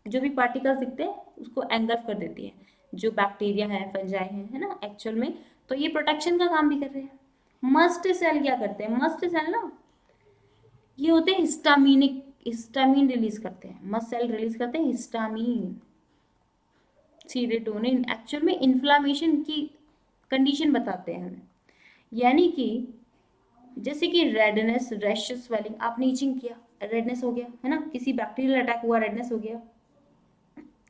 जो भी पार्टिकल्स दिखते हैं उसको एंगल्फ कर देती है, जो बैक्टीरिया है, फंजाई है ना एक्चुअल में, तो ये प्रोटेक्शन का काम भी कर रहे हैं। मस्ट सेल क्या करते हैं, मस्ट सेल ना ये होते हैं हिस्टामिन रिलीज करते हैं, मस्ट सेल रिलीज करते हैं हिस्टामिन, सीरोटोनिन, एक्चुअल में इन्फ्लामेशन की कंडीशन बताते हैं हमें, यानी कि जैसे कि रेडनेस, रैशेस, स्वेलिंग, आपने ईचिंग किया, रेडनेस हो गया है ना, किसी बैक्टीरियल अटैक हुआ, रेडनेस हो गया,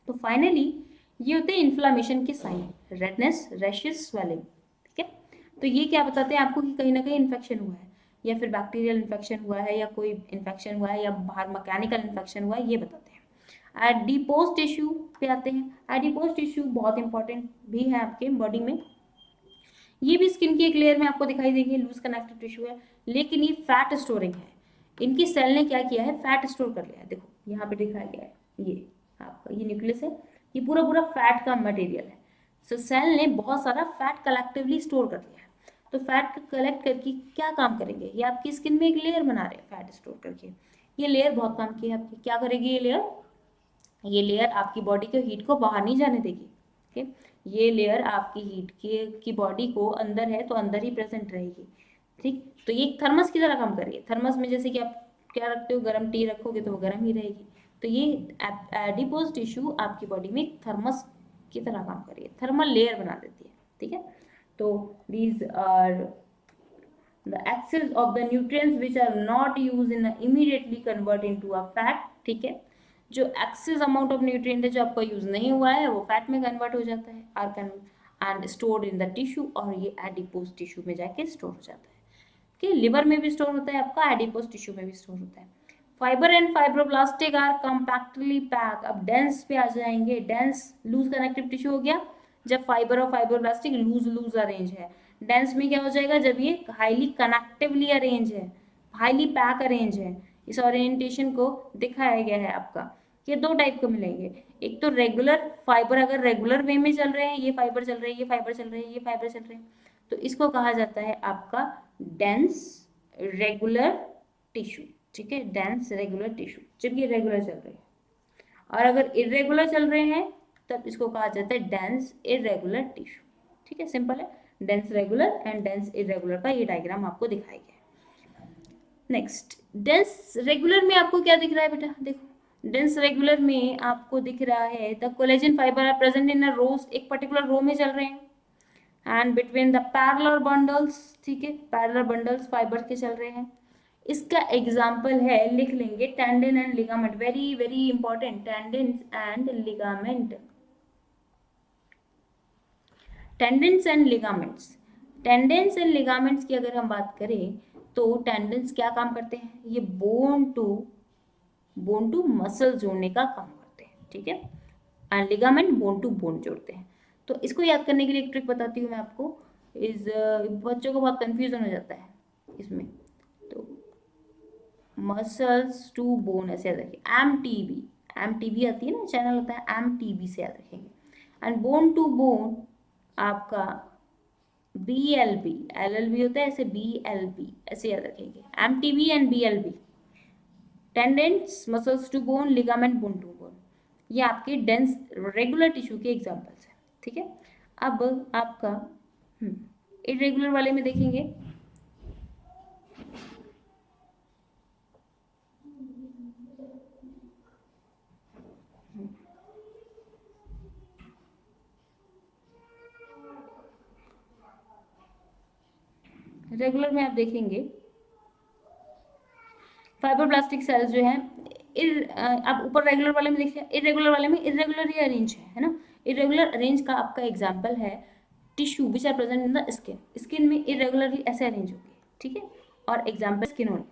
तो फाइनली ये होते हैं इन्फ्लामेशन के साइन, रेडनेस, रैशेस, स्वेलिंग, ठीक है। तो ये क्या बताते हैं आपको कि कहीं ना कहीं इन्फेक्शन हुआ है, या फिर बैक्टीरियल इन्फेक्शन हुआ है, या कोई इन्फेक्शन हुआ है, या बाहर मैकेनिकल इन्फेक्शन हुआ है, ये बताते हैं। एडिपोज टिश्यू पे आते हैं। एडिपोज टिश्यू बहुत इंपॉर्टेंट भी है आपके बॉडी में, ये भी स्किन की एक लेयर में आपको दिखाई देंगे, लूज कनेक्टिव टिश्यू है, लेकिन ये फैट स्टोरिंग है। इनकी सेल ने क्या किया है, फैट स्टोर कर लिया है, देखो यहाँ पे दिखाया गया है, ये आपका ये न्यूक्लियस है, ये पूरा पूरा फैट का मटेरियल है। सो सेल ने बहुत सारा फैट कलेक्टिवली स्टोर कर लिया है। तो फैट कलेक्ट करके क्या काम करेंगे, ये आपकी स्किन में एक लेयर बना रहे हैं फैट स्टोर करके, ये लेयर बहुत काम की है आपकी, क्या करेगी ये लेयर आपकी बॉडी के हीट को बाहर नहीं जाने देगी, ठीक है। ये लेयर आपकी हीट की बॉडी को अंदर है तो अंदर ही प्रेजेंट रहेगी, ठीक। तो ये थर्मस की तरह काम कर रही है, थर्मस में जैसे कि आप क्या रखते हो, गर्म टी रखोगे तो वो गर्म ही रहेगी, तो ये एडिपोज टिश्यू आपकी बॉडी में थर्मस की तरह काम कर रही है, थर्मल लेयर बना देती है, ठीक है। तो these are the excess of the nutrients which are not used in immediately convert into a fat, ठीक है। जो एक्सेस अमाउंट ऑफ न्यूट्रिएंट है जो आपका यूज नहीं हुआ है वो फैट में कन्वर्ट हो जाता है, are and stored in the tissue, और ये एडिपोज टिश्यू में जाके स्टोर हो जाता है, कि लिवर में भी स्टोर होता है आपका, एडिपोज टिश्यू में भी स्टोर होता है। Fiber and fibroblastic are compactly pack. अब डेंस पे आ जाएंगे, डेंस लूज कनेक्टिव टिश्यू हो गया जब फाइबर और फाइब्रोब्लास्टिक लूज अरेंज है। डेंस में क्या हो जाएगा, जब ये हाईली कनेक्टिवली अरेंज है, हाईली पैक अरेंज है। इस ओरिएंटेशन को दिखाया गया है आपका, ये 2 टाइप को मिलेंगे, एक तो रेगुलर फाइबर, अगर रेगुलर वे में चल रहे हैं, ये फाइबर चल रहे हैं, ये फाइबर चल रहे हैं, ये फाइबर चल रहे हैं, तो इसको कहा जाता है आपका डेंस रेगुलर टिश्यू, ठीक है, डेंस रेगुलर टिश्यू जब ये रेगुलर चल रहे हैं। और अगर इरेगुलर चल रहे हैं तब इसको कहा जाता है डेंस इरेगुलर टिश्यू, ठीक है, सिंपल है। Dense regular and dense irregular का ये डायग्राम आपको दिखाया गया है। नेक्स्ट, डेंस रेगुलर में आपको क्या दिख रहा है बेटा, देखो डेंस रेगुलर में आपको दिख रहा है the collagen fibre are present in a rows, एक पर्टिकुलर रो में चल रहे हैं, and between the parallel bundles, ठीक है, पैरेलल बंडल्स फाइबर के चल रहे हैं। इसका एग्जाम्पल है, लिख लेंगे, tendon and ligament, very very important, tendon and ligament, tendons and ligaments. Tendons and ligaments की अगर हम बात करें तो टेंडेंस क्या काम करते हैं, ये बोन टू मसल जोड़ने का काम करते हैं, ठीक है, and ligament bone to bone जोड़ते हैं। तो इसको याद करने के लिए एक ट्रिक बताती हूँ मैं आपको, इस बच्चों को बहुत कंफ्यूजन हो जाता है इसमें। तो मसल्स टू बोन ऐसे याद रखिए, एम टी बी आती है ना, चैनल होता है, एम टी बी से याद रखेंगे। एंड बोन टू बोन आपका BLB, LLB होता है, ऐसे BLB ऐसे याद रखेंगे, MTB and BLB, tendons, muscles to bone, ligament, bone to bone, ये आपके डेंस रेगुलर टिश्यू के एग्जांपल्स हैं, ठीक है। अब आपका इरेगुलर वाले में देखेंगे, रेगुलर में आप देखेंगे फाइब्रोब्लास्टिक सेल्स जो है, आप ऊपर रेगुलर वाले में देखिए, इरेगुलर वाले में इरेगुलरली अरेंज है ना। इरेगुलर अरेंज का आपका एग्जांपल है tissue which are present in the skin, skin में इरेगुलरली ऐसे अरेंज होंगे, ठीक है। और एग्जांपल स्किन होने,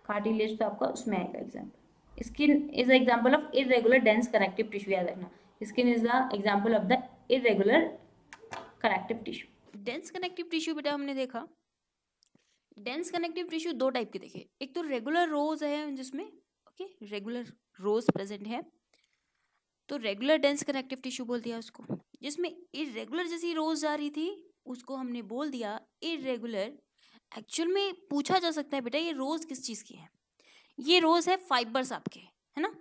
कार्टिलेज तो आपका उसमें आएगा example. Skin is example of irregular dense connective tissue, याद रखना, skin is the example of the irregular connective tissue. Dense connective tissue बेटा हमने देखा, डेंस कनेक्टिव टिश्यू दो टाइप के देखे, एक तो रेगुलर रोज है जिसमें ओके रेगुलर रोज प्रेजेंट है, तो रेगुलर डेंस कनेक्टिव टिश्यू बोल दिया उसको। जिसमें इरेगुलर जैसी रोज जा रही थी उसको हमने बोल दिया इरेगुलर। एक्चुअल में पूछा जा सकता है बेटा ये रोज किस चीज की है, ये रोज है फाइबर्स आपके, है ना।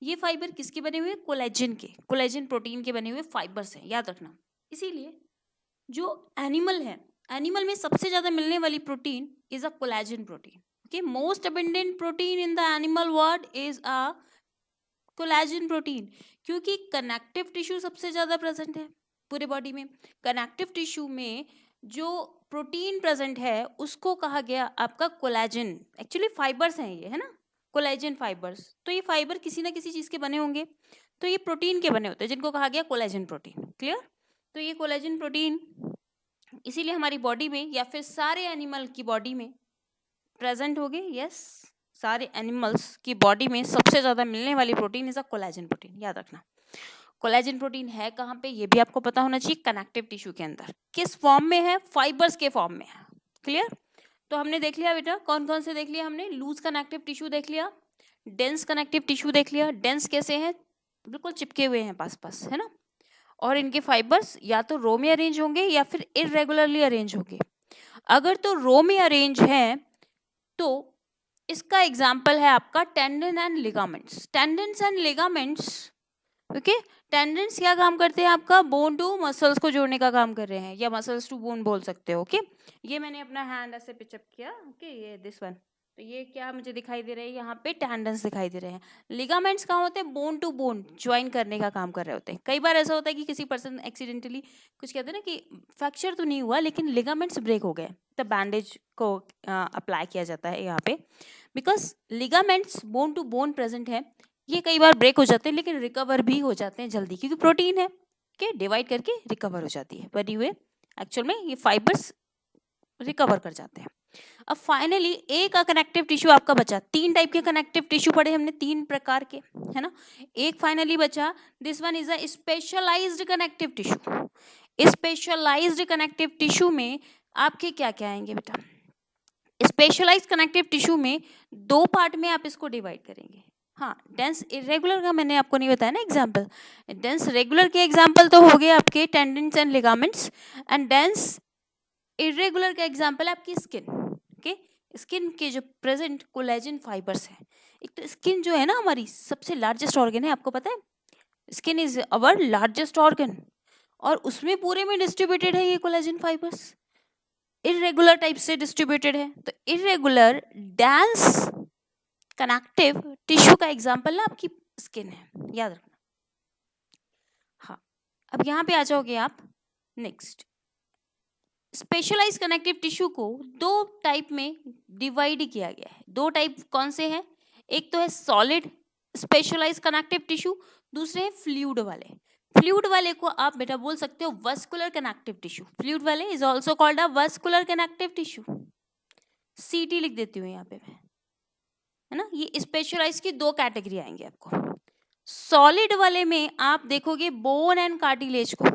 ये फाइबर किसके बने हुए, कोलेजन के, कोलेजन प्रोटीन के बने हुए फाइबर्स हैं, याद रखना। इसीलिए जो एनिमल है, एनिमल में सबसे ज्यादा मिलने वाली protein is a collagen protein, okay. Most abundant protein in the animal world is a collagen protein, क्योंकि कनेक्टिव टिश्यू सबसे ज्यादा प्रेजेंट है पूरे बॉडी में। कनेक्टिव टिश्यू में जो प्रोटीन प्रेजेंट है उसको कहा गया आपका कोलेजन। एक्चुअली फाइबर्स हैं ये, है ना, कोलेजन फाइबर्स। तो ये फाइबर किसी ना किसी चीज के बने होंगे, तो ये प्रोटीन के बने होते हैं जिनको कहा गया कोलेजन प्रोटीन, क्लियर। तो ये कोलेजन प्रोटीन इसीलिए हमारी बॉडी में या फिर सारे एनिमल की बॉडी में प्रेजेंट हो गए, यस। सारे एनिमल्स की बॉडी में सबसे ज्यादा मिलने वाली protein is a collagen protein, याद रखना। कोलेजन प्रोटीन है कहाँ पे ये भी आपको पता होना चाहिए, कनेक्टिव टिश्यू के अंदर। किस फॉर्म में है, फाइबर्स के फॉर्म में है, क्लियर। तो हमने देख लिया बेटा कौन कौन से देख लिया हमने, लूज कनेक्टिव टिश्यू देख लिया, डेंस कनेक्टिव टिश्यू देख लिया। डेंस कैसे हैं, बिल्कुल चिपके हुए हैं पास पास, है ना। और इनके फाइबर्स या तो रो में अरेंज होंगे या फिर इरेगुलरली अरेंज होंगे। अगर तो रो में अरेंज है तो इसका एग्जाम्पल है आपका tendon and ligaments. Tendons and ligaments, okay. Tendons क्या काम करते हैं आपका, बोन टू मसल्स को जोड़ने का काम कर रहे हैं, या मसल्स टू बोन बोल सकते हो, ओके। ये मैंने अपना हैंड ऐसे पिचअप किया, ओके, ये दिस वन। तो ये क्या मुझे दिखाई दे रहा है, यहाँ पे टेंडेंस दिखाई दे रहे हैं। लिगामेंट्स कहाँ होते हैं, बोन टू बोन ज्वाइन करने का काम कर रहे होते हैं। कई बार ऐसा होता है कि किसी पर्सन एक्सीडेंटली कुछ कहते हैं ना कि फ्रैक्चर तो नहीं हुआ लेकिन लिगामेंट्स ब्रेक हो गए, तब बैंडेज को अप्लाई किया जाता है यहाँ पे, because ligaments bone to bone present है। ये कई बार ब्रेक हो जाते हैं लेकिन रिकवर भी हो जाते हैं जल्दी, क्योंकि प्रोटीन है के डिवाइड करके रिकवर हो जाती है बनी हुए। एक्चुअल में ये फाइबर्स रिकवर कर जाते हैं। अब फाइनली एक कनेक्टिव टिश्यू आपका बचा। तीन टाइप के कनेक्टिव टिश्यू पढ़े हमने, तीन प्रकार के, है ना। एक फाइनली बचा, this one is a specialized connective tissue. Specialized connective tissue में आपके क्या क्या आएंगे बेटा, स्पेशलाइज्ड कनेक्टिव टिश्यू में दो पार्ट में आप इसको डिवाइड करेंगे। हाँ, डेंस इरेगुलर का मैंने आपको नहीं बताया ना एग्जाम्पल। डेंस रेगुलर के एग्जाम्पल तो हो गए आपके tendons and ligaments, and dense irregular का एग्जाम्पल है आपकी स्किन, ओके। स्किन के जो प्रेजेंट कोलेजन फाइबर्स हैं। एक तो स्किन जो है ना हमारी सबसे लार्जेस्ट ऑर्गन है, आपको पता है, skin is our largest organ, और उसमें पूरे में डिस्ट्रीब्यूटेड है ये कोलेजन फाइबर्स, इरेगुलर टाइप से डिस्ट्रीब्यूटेड है। तो इरेगुलर डेंस कनेक्टिव टिश्यू का एग्जाम्पल ना आपकी स्किन है, याद रखना। हाँ, अब यहाँ पे आ जाओगे आप नेक्स्ट। स्पेशलाइज कनेक्टिव टिश्यू को दो टाइप में डिवाइड किया गया है। दो टाइप कौन से हैं, एक तो है सॉलिड स्पेशलाइज कनेक्टिव टिश्यू, दूसरे हैं फ्लूइड वाले। फ्लूइड वाले को आप बेटा बोल सकते हो वस्कुलर कनेक्टिव टिश्यू। फ्लूइड वाले is also called a vascular connective tissue. सीटी लिख देती हूँ यहाँ पे मैं, है ना। ये स्पेशलाइज की दो कैटेगरी आएंगे आपको। सॉलिड वाले में आप देखोगे बोन एंड कार्टिलेज को,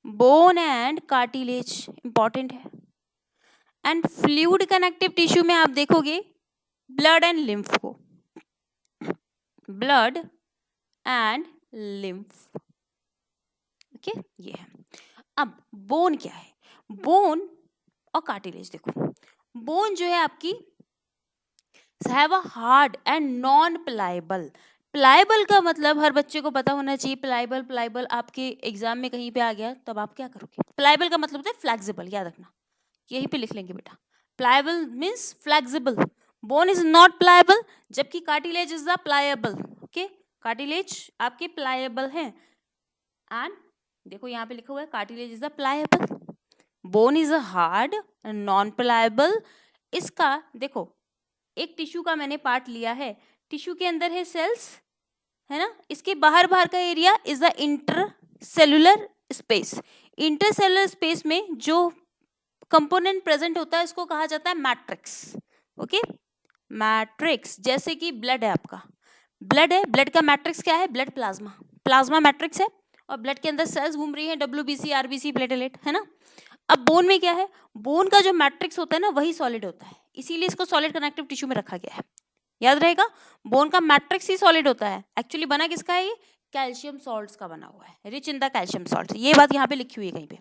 बोन एंड कार्टिलेज इंपॉर्टेंट है। एंड फ्लूइड कनेक्टिव टिश्यू में आप देखोगे ब्लड एंड लिम्फ को, ब्लड एंड लिम्फ। ओके, ये है। अब बोन क्या है, बोन और कार्टिलेज देखो। बोन जो है आपकी have a hard and non pliable. Pliable का मतलब हर बच्चे को पता होना चाहिए। प्लायबल, प्लायबल आपके एग्जाम में कहीं पे आ गया तब आप क्या करोगे। प्लायबल का मतलब होता है फ्लेक्सिबल, याद रखना, यहीं पे लिख लेंगे बेटा। Pliable means flexible, bone is not pliable, जबकि cartilage is the pliable. Okay, cartilage आपके प्लायबल हैं। एंड देखो यहाँ पे लिखा हुआ है cartilage is the pliable, bone is a hard non pliable. इसका देखो एक टिश्यू का मैंने पार्ट लिया है, टिश्यू के अंदर है सेल्स, है ना। इसके बाहर बाहर का area is the intercellular space. Intercellular space में जो कंपोनेंट प्रेजेंट होता है इसको कहा जाता है मैट्रिक्स। Okay, matrix. जैसे कि ब्लड है आपका, ब्लड है, ब्लड का मैट्रिक्स क्या है, ब्लड प्लाज्मा, प्लाज्मा मैट्रिक्स है। और ब्लड के अंदर सेल्स घूम रही हैं, WBC, RBC, प्लेटलेट, है ना। अब बोन में क्या है, बोन का जो मैट्रिक्स होता है ना वही सॉलिड होता है, इसीलिए इसको सॉलिड कनेक्टिव टिश्यू में रखा गया है। याद रहेगा, बोन का मैट्रिक्स ही सॉलिड होता है। एक्चुअली बना किसका है, ये कैल्शियम सॉल्ट्स का बना हुआ है, rich in the calcium salts. ये बात यहाँ पे लिखी हुई है कहीं पे।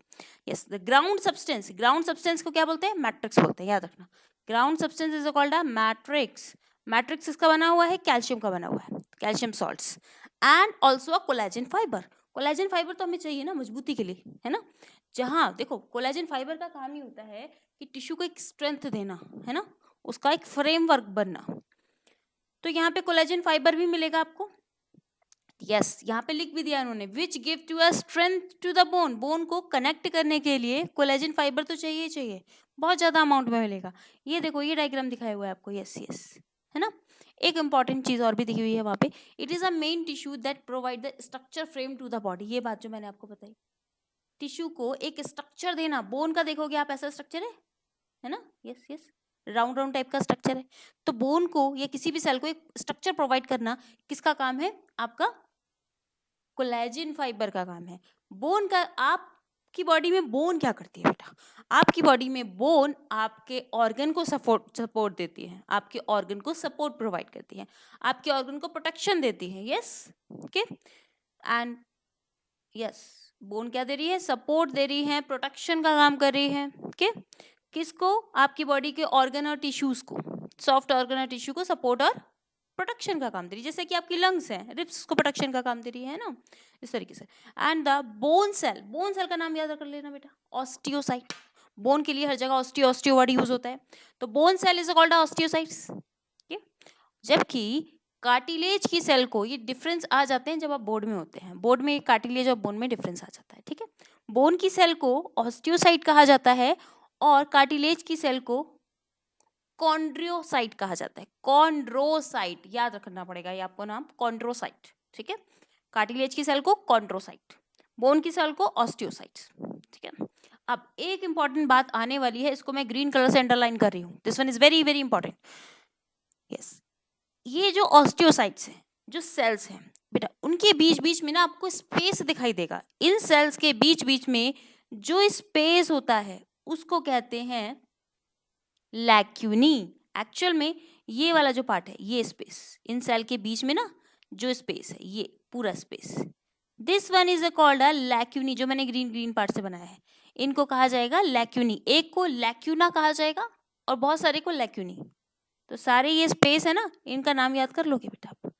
Yes, the ground substance, ground substance को क्या बोलते हैं, मैट्रिक्स बोलते हैं, याद रखना। Ground substance is called a matrix. Matrix इसका बना हुआ है, कैल्शियम का बना हुआ है, calcium salts. And also a collagen fibre. Collagen fibre तो हमें चाहिए ना मजबूती के लिए, है ना। जहाँ देखो कोलेजन फाइबर का काम ही होता है कि टिश्यू को एक स्ट्रेंथ देना, है ना, उसका एक फ्रेमवर्क बनना। तो यहाँ पे कोलेजन फाइबर भी मिलेगा आपको। यस, यहाँ पे लिख भी दिया उन्होंने, which give to a strength to the bone. Bone को कनेक्ट करने के लिए कोलेजन फाइबर तो चाहिए ही चाहिए, बहुत ज्यादा अमाउंट में मिलेगा। ये देखो ये डायग्राम दिखाया हुआ है आपको, यस यस, है ना। एक इंपॉर्टेंट चीज और भी दिखी हुई है वहाँ पे, it is a main tissue that provide the structure frame to the body. ये बात जो मैंने आपको बताई, टिश्यू को एक स्ट्रक्चर देना। बोन का देखोगे आप ऐसा स्ट्रक्चर है ना, yes yes, round round type का स्ट्रक्चर है। तो बोन को या किसी भी सेल को एक स्ट्रक्चर प्रोवाइड करना किसका काम है, आपका कोलेजन फाइबर का काम है। बोन का आपकी बॉडी में बोन क्या करती है बेटा, आपकी बॉडी में बोन आपके ऑर्गन को सपोर्ट देती है, आपके ऑर्गन को सपोर्ट प्रोवाइड करती है, आपके ऑर्गन को प्रोटेक्शन देती है। Yes, okay, and yes, bone क्या दे रही है, सपोर्ट दे रही है, प्रोटेक्शन का काम कर रही है। ओके, किसको, आपकी बॉडी के ऑर्गन और टिश्यूज को, सॉफ्ट ऑर्गन और टिश्यू को सपोर्ट और प्रोटेक्शन का काम दे रही है। जैसे कि आपकी लंग्स हैं, रिब्स को प्रोटेक्शन का काम दे रही है ना, इस तरीके से। And the bone cell, bone cell का नाम याद कर लेना बेटा, ऑस्टियोसाइट। बोन के लिए हर जगह ऑस्टियो ऑस्टियो वर्ड यूज होता है, तो bone cell is called osteocytes. जबकि कार्टिलेज की सेल को, ये डिफरेंस आ जाते हैं जब आप बोर्ड में होते हैं, बोर्ड में कार्टिलेज और बोन में डिफरेंस आ जाता है, ठीक है। बोन की सेल को ऑस्टियोसाइट कहा जाता है और कार्टिलेज की सेल को कॉन्ड्रोसाइट कहा जाता है। कॉन्ड्रोसाइट याद रखना पड़ेगा ये आपको नाम, कॉन्ड्रोसाइट, ठीक है। कार्टिलेज की सेल को कॉन्ड्रोसाइट, बोन की सेल को ऑस्टियोसाइट्स, ठीक है। अब एक इंपॉर्टेंट बात आने वाली है, इसको मैं ग्रीन कलर से अंडरलाइन कर रही हूँ, this one is very very important. Yes, ये जो ऑस्टियोसाइट्स हैं, जो सेल्स हैं बेटा, उनके बीच बीच में ना आपको स्पेस दिखाई देगा। इन सेल्स के बीच बीच में जो स्पेस होता है उसको कहते हैं लैक्यूनी। एक्चुअल में ये वाला जो पार्ट है, ये स्पेस, इन सेल के बीच में ना जो स्पेस है, ये पूरा space, this one is called a lacunae. जो मैंने ग्रीन ग्रीन पार्ट से बनाया है, इनको कहा जाएगा लैक्यूनी। एक को लैक्यूना कहा जाएगा और बहुत सारे को लैक्यूनी। तो सारे ये स्पेस है ना, इनका नाम याद कर लोगे बेटा आप,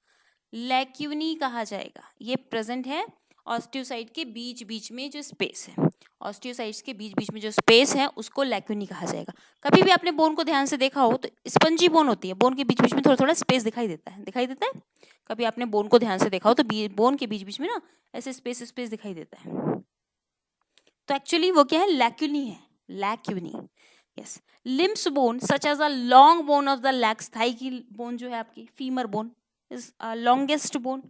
लैक्यूनी कहा जाएगा। ये प्रेजेंट है ऑस्टियोसाइट के बीच बीच में जो स्पेस है, ऑस्टियोसाइट्स के बीच बीच में जो स्पेस है उसको लैक्यूनी कहा जाएगा। कभी भी आपने बोन को ध्यान से देखा हो तो स्पंजी बोन होती है, बोन के बीच बीच में थोड़ा थोड़ा स्पेस दिखाई देता है, दिखाई देता है। कभी आपने बोन को ध्यान से देखा हो तो बोन के बीच बीच में ना ऐसे स्पेस स्पेस दिखाई देता है, तो एक्चुअली वो क्या है, लैक्यूनी है, lacunae. Yes, limbs bone such as a long bone of the legs, thigh की बोन जो है आपकी, femur bone is longest bone.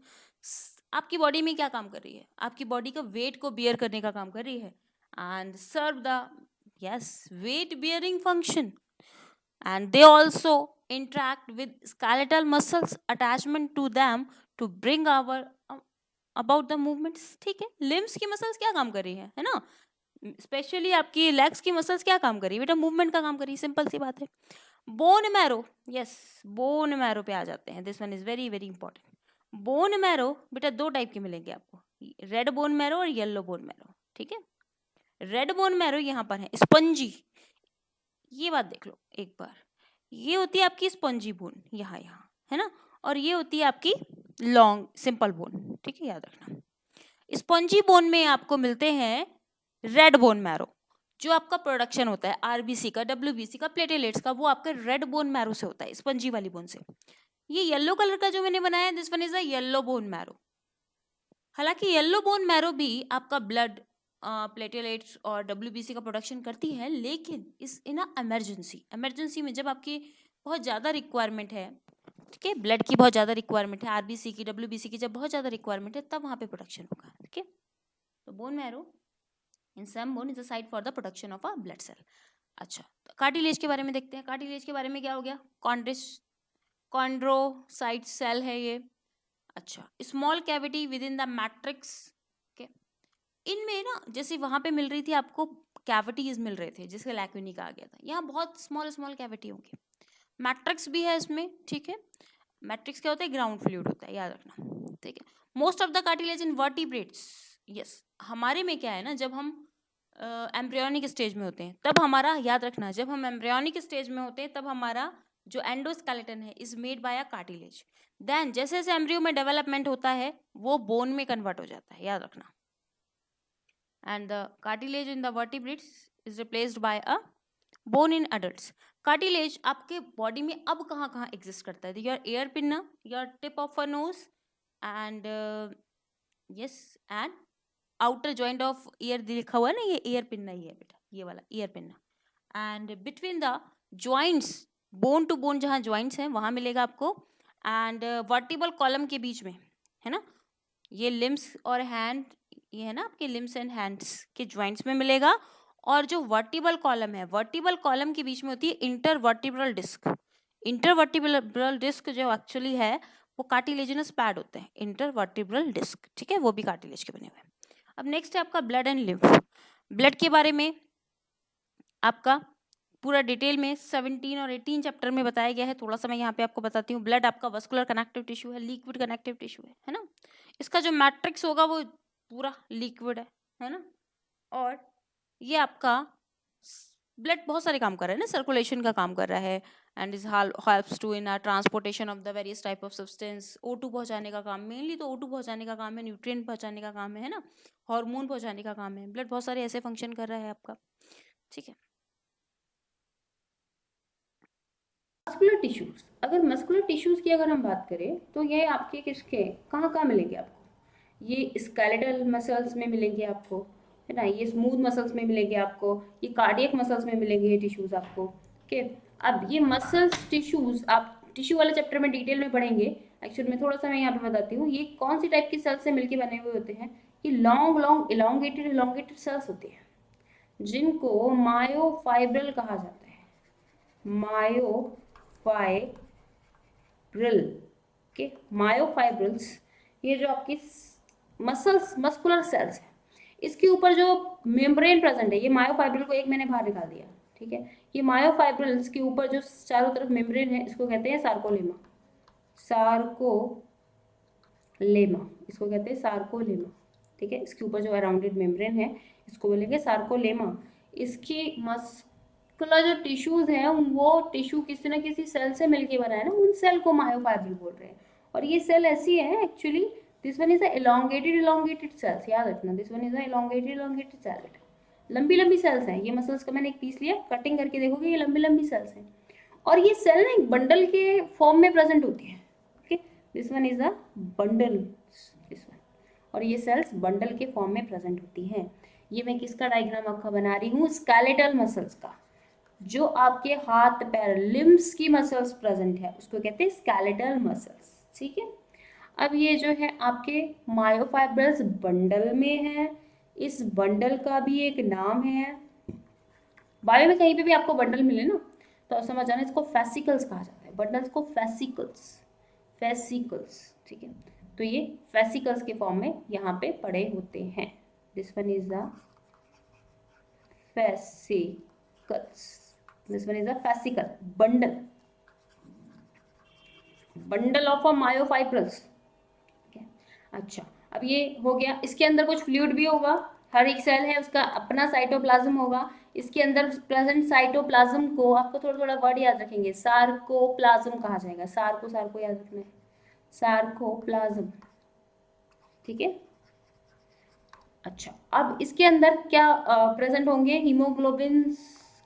आपकी बॉडी में क्या काम कर रही है, आपकी बॉडी का वेट को बियर करने का काम कर रही है and serve the weight bearing function. And they also interact with skeletal muscles attachment to them to bring our about the movements. ठीक है, limbs की muscles क्या काम कर रही है ना, स्पेशली आपकी लेग्स की मसल्स क्या काम कर रही है बेटा, मूवमेंट का काम कर रही है, सिंपल सी बात है. Bone marrow, yes bone marrow पे आ जाते हैं. This one is very very important. Bone marrow बेटा दो टाइप के मिलेंगे आपको, रेड बोन मैरो और येलो बोन मैरो. ठीक है, रेड बोन मैरो यहाँ पर है स्पंजी. ये बात देख लो एक बार, ये होती है आपकी स्पंजी बोन यहाँ यहाँ है ना, और ये होती है आपकी लॉन्ग सिंपल बोन. ठीक है, याद रखना. स्पंजी बोन में आपको मिलते हैं रेड बोन मैरो, जो आपका प्रोडक्शन होता है आरबीसी का, डब्ल्यूबीसी का, प्लेटेलेट्स का, वो आपके रेड बोन मैरो से होता है, स्पंजी वाली बोन से. ये येलो कलर का जो मैंने बनाया, this one is a yellow bone marrow. हालांकि येलो बोन मैरो भी आपका ब्लड प्लेटेलेट्स और डब्ल्यूबीसी का प्रोडक्शन करती है, लेकिन इस इन इमरजेंसी में जब आपकी बहुत ज़्यादा रिक्वायरमेंट है, ठीक है, ब्लड की बहुत ज़्यादा रिक्वायरमेंट है, आरबीसी की, डब्ल्यूबीसी की जब बहुत ज़्यादा रिक्वायरमेंट है, तब वहाँ पे प्रोडक्शन होगा. ठीक है, तो bone marrow in some bone is a site for the production of a blood cell. अच्छा, तो कार्टिलेज के बारे में देखते हैं. कार्टिलेज के बारे में क्या हो गया, कॉन्ड्रोसाइट सेल है ये. अच्छा, small cavity with in the matrix. इनमें ना जैसे वहां पे मिल रही थी आपको कैविटीज मिल रहे थे जिसके लैक्यूनी कहा गया था, यहाँ बहुत स्मॉल स्मॉल कैविटी होंगे. मैट्रिक्स भी है इसमें. ठीक है, मैट्रिक्स क्या होता है, ग्राउंड फ्लूइड होता है, याद रखना. ठीक है, most of the cartilage in vertebrates. Yes, हमारे में क्या है ना, जब हम एम्ब्रियोनिक स्टेज में होते हैं तब हमारा, याद रखना, जब हम एम्ब्रियोनिक स्टेज में होते हैं तब हमारा जो एंडोस्केलेटन है is made by a cartilage. Then जैसे जैसे एम्ब्रियो में डेवलपमेंट होता है वो बोन में कन्वर्ट हो जाता है, याद रखना. And the cartilage in the vertebrates is replaced by a bone in adults. Cartilage आपके बॉडी में अब कहाँ कहाँ एग्जिस्ट करता है, your air pinna, your tip of a knows, and yes and outer joint of year लिखा हुआ है ना, ये ईयर पिन्ना ही है बेटा, ये वाला ear pinna. And between the joints, bone to bone जहाँ जॉइंट्स हैं वहाँ मिलेगा आपको. एंड वर्टिबल कॉलम के बीच में है ना, ये लिम्स और हैंड, ये है ना आपके लिम्स एंड हैंड्स के जॉइंट्स में मिलेगा. और जो वर्टिबल कॉलम है, वर्टिबल कॉलम के बीच में होती है इंटरवर्टिब्रल डिस्क. इंटरवर्टिब्रल डिस्क जो एक्चुअली है वो कार्टिलेजिनस पैड होते हैं, इंटरवर्टिब्रल डिस्क. ठीक है, वो भी कार्टिलेज के बने हुए हैं. अब नेक्स्ट है आपका ब्लड एंड लिम्फ. ब्लड के बारे में आपका पूरा डिटेल में 17 और 18 चैप्टर में बताया गया है. थोड़ा सा मैं यहाँ पे आपको बताती हूँ. ब्लड आपका वस्कुलर कनेक्टिव टिश्यू है, लिक्विड कनेक्टिव टिश्यू है ना. इसका जो मैट्रिक्स होगा वो पूरा लिक्विड है ना. और ये आपका ब्लड बहुत सारे काम कर रहा है ना, सर्कुलेशन का काम कर रहा है, and is helps to in transportation of the various type of substance. O2 पहुंचाने का काम, मेनली तो O2 पहुंचाने का काम है, न्यूट्रिएंट पहुंचाने का काम है ना, हार्मोन पहुंचाने का काम है. ब्लड बहुत सारे ऐसे फंक्शन कर रहा है आपका. ठीक है, मस्कुलर टिश्यूज. अगर मस्कुलर टिश्यूज की अगर हम बात करें तो ये आपके किसके कहाँ कहाँ मिलेंगे आपको, ये स्केलेटल मसल्स में मिलेंगे आपको, है ना, ये स्मूथ मसल्स में मिलेंगे आपको, ये कार्डियक मसल्स में मिलेंगे ये टिश्यूज आपको. ओके, अब ये मसल्स टिश्यूज आप टिश्यू वाले चैप्टर में डिटेल में पढ़ेंगे. एक्चुअली में थोड़ा सा मैं यहाँ पे बताती हूँ ये कौन सी टाइप की सेल्स से मिलकर बने हुए होते हैं. ये लॉन्ग लॉन्ग इलोंगेटेड सेल्स होती हैं जिनको मायोफाइब्रिल कहा जाता है. मायोफाइब्रिल के मायोफाइब्रिल्स, ये जो आपकी मस्कुलर सेल्स है इसके ऊपर जो मेम्ब्रेन प्रेजेंट है, ये मायोफाइब्रिल को एक मैंने बाहर निकाल दिया. ठीक है, ये मायोफाइब्रिल्स के ऊपर जो चारों तरफ मेम्ब्रेन है इसको कहते हैं सार्कोलेमा. इसको कहते हैं सार्कोलेमा. ठीक है, इसके ऊपर जो अराउंडेड मेम्ब्रेन है इसको बोलेंगे सार्कोलेमा. इसकी मस्कुलर जो टिश्यूज हैं वो टिश्यू किसी न किसी सेल से मिलके बना है ना, उन सेल को मायोफाइब्रिल बोल रहे हैं. और ये सेल ऐसी है actually, this one is a elongated cells. याद रखना, this one is a elongated cell. लंबी लंबी सेल्स हैं ये. मसल्स का मैंने एक पीस लिया, कटिंग करके देखोगे ये लंबी लंबी सेल्स हैं. और ये सेल ना एक बंडल के फॉर्म में प्रेजेंट होती है. Okay, this one is a bundle, this one. और ये सेल्स बंडल के फॉर्म में प्रेजेंट होती हैं. ये मैं किसका डायग्राम आपका बना रही हूँ, स्केलेटल मसल्स का. जो आपके हाथ पैर लिम्स की मसल्स प्रेजेंट है उसको कहते हैं स्केलेटल मसल्स. ठीक है, अब ये जो है आपके मायोफाइब्रस बंडल में है, इस बंडल का भी एक नाम है। बायो में कहीं पे भी आपको बंडल मिले ना तो समझ जाना इसको फेसिकल्स कहा जाता है, बंडल्स को फेसिकल्स, फेसिकल्स, ठीक है। तो ये फेसिकल्स के फॉर्म में यहाँ पे पड़े होते हैं। This one is the fascicles, this one is a fascicle, bundle of a myofibrils। अच्छा, अब ये हो गया, इसके अंदर कुछ फ्लूइड भी होगा, हर एक सेल है उसका अपना साइटोप्लाज्म होगा, इसके अंदर प्रेजेंट साइटोप्लाज्म को आपको थोड़ा थोड़ा वर्ड याद रखेंगे, सार्कोप्लाज्म कहा जाएगा, सार्को याद रखना है, सार्कोप्लाज्म, ठीक है। अच्छा, अब इसके अंदर क्या प्रेजेंट होंगे, हीमोग्लोबिन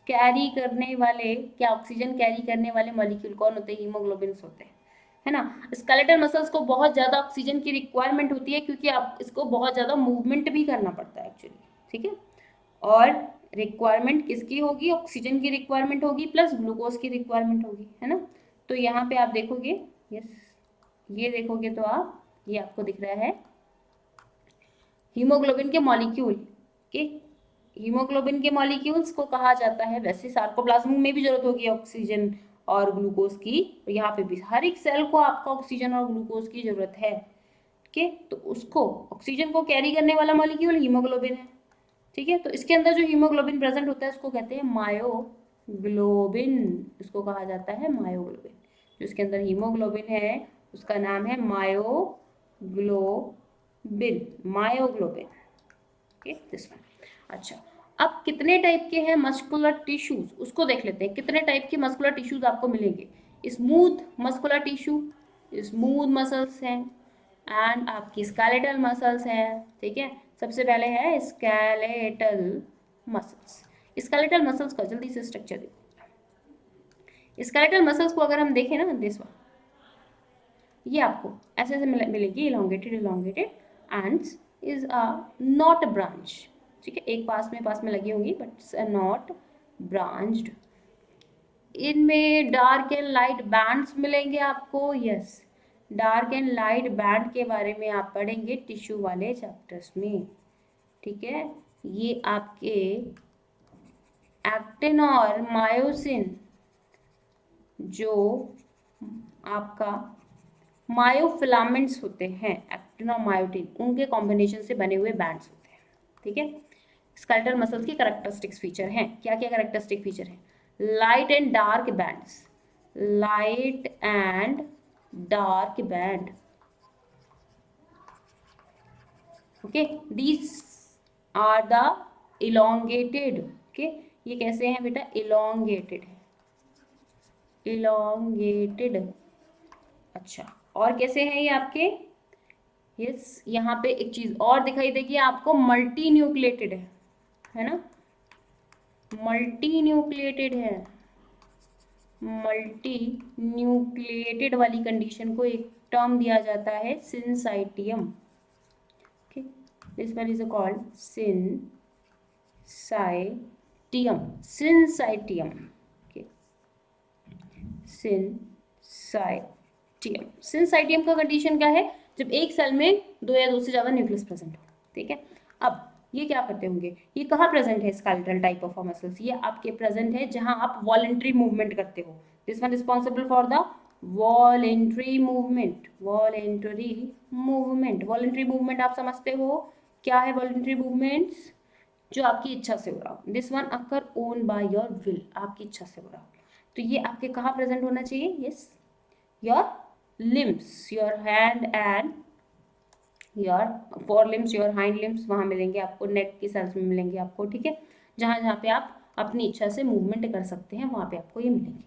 कैरी करने वाले, क्या ऑक्सीजन कैरी करने वाले मॉलिक्यूल कौन होते हैं, हीमोग्लोबिन होते हैं, है ना। स्केलेटल मसल्स को बहुत ज़्यादा ऑक्सीजन की रिक्वायरमेंट होती है क्योंकि आप इसको बहुत ज़्यादा मूवमेंट भी करना पड़ता है एक्चुअली, ठीक है। और रिक्वायरमेंट किसकी होगी, ऑक्सीजन की रिक्वायरमेंट होगी प्लस ग्लूकोज की रिक्वायरमेंट होगी, है ना। तो यहाँ पे आप देखोगे, यस, ये देखोगे तो आप, ये आपको दिख रहा है हीमोग्लोबिन के मॉलिक्यूल के, हीमोग्लोबिन के मॉलिक्यूल्स को कहा जाता है, वैसे सार्कोप्लाज्म में भी जरूरत होगी ऑक्सीजन और ग्लूकोज की, और यहाँ पे भी हर एक सेल को आपका ऑक्सीजन और ग्लूकोज की जरूरत है, ठीक है। तो उसको ऑक्सीजन को कैरी करने वाला मॉलिक्यूल हीमोग्लोबिन है, ठीक है। तो इसके अंदर जो हीमोग्लोबिन प्रेजेंट होता है उसको कहते हैं मायोग्लोबिन, इसको कहा जाता है मायोग्लोबिन। जो इसके अंदर हीमोग्लोबिन है उसका नाम है myoglobin, myoglobin, okay, this one. अच्छा, अब कितने टाइप के हैं मस्कुलर टिश्यूज उसको देख लेते हैं, कितने टाइप के मस्कुलर टिश्यूज आपको मिलेंगे। Smooth muscular tissue, smooth muscles हैं, एंड आपकी स्केलेटल मसल्स हैं, ठीक है। सबसे पहले है स्केलेटल मसल्स। स्केलेटल मसल्स का जल्दी से स्ट्रक्चर देखो। स्केलेटल मसल्स को अगर हम देखें ना, दिस वन, ये आपको ऐसे ऐसे मिलेगी, elongated and is a not branch, ठीक है, एक पास में लगी होंगी बट नॉट ब्रांच्ड। इनमें डार्क एंड लाइट बैंड्स मिलेंगे आपको, yes, dark and light band के बारे में आप पढ़ेंगे टिश्यू वाले चैप्टर्स में, ठीक है। ये आपके एक्टिन और मायोसिन, जो आपका मायोफिलामेंट्स होते हैं, एक्टिन और मायोटिन, उनके कॉम्बिनेशन से बने हुए बैंड्स होते हैं, ठीक है। स्केलेटल मसल्स की कैरेक्टरिस्टिक्स फीचर हैं, क्या क्या कैरेक्टरिस्टिक फीचर हैं, light and dark bands, light and dark band, okay, these are the elongated, okay, ये कैसे हैं बेटा, इलोंगेटेड है, इलोंगेटेड। अच्छा, और कैसे हैं ये आपके, यस, यहाँ पे एक चीज और दिखाई देगी आपको, मल्टी न्यूक्लिएटेड है ना, मल्टी न्यूक्लिएटेड है, मल्टी न्यूक्लिएटेड वाली कंडीशन को एक टर्म दिया जाता है syncytium, okay, this one is called syncytium, syncytium, okay, syncytium. Syncytium का कंडीशन क्या है, जब एक सेल में दो या दो से ज्यादा न्यूक्लियस प्रेजेंट हो, ठीक है। अब ये क्या करते होंगे, ये कहाँ प्रेजेंट है, स्केलेटल टाइप ऑफ मसल्स, ये आपके प्रेजेंट है जहां आप वॉलंटरी मूवमेंट करते हो, this one responsible for the voluntary movement, voluntary movement, voluntary movement आप समझते हो क्या है, वॉलेंट्री मूवमेंट्स जो आपकी इच्छा से हो रहा हो, this one occur own by your will, आपकी इच्छा से हो रहा हो, तो ये आपके कहाँ प्रेजेंट होना चाहिए, yes, your limbs, your hand and your four limbs, your hind limbs, वहाँ मिलेंगे आपको, नेक की सेल्स में मिलेंगे आपको, ठीक है। जहाँ जहाँ पे आप अपनी इच्छा से मूवमेंट कर सकते हैं वहाँ पे आपको ये मिलेंगे,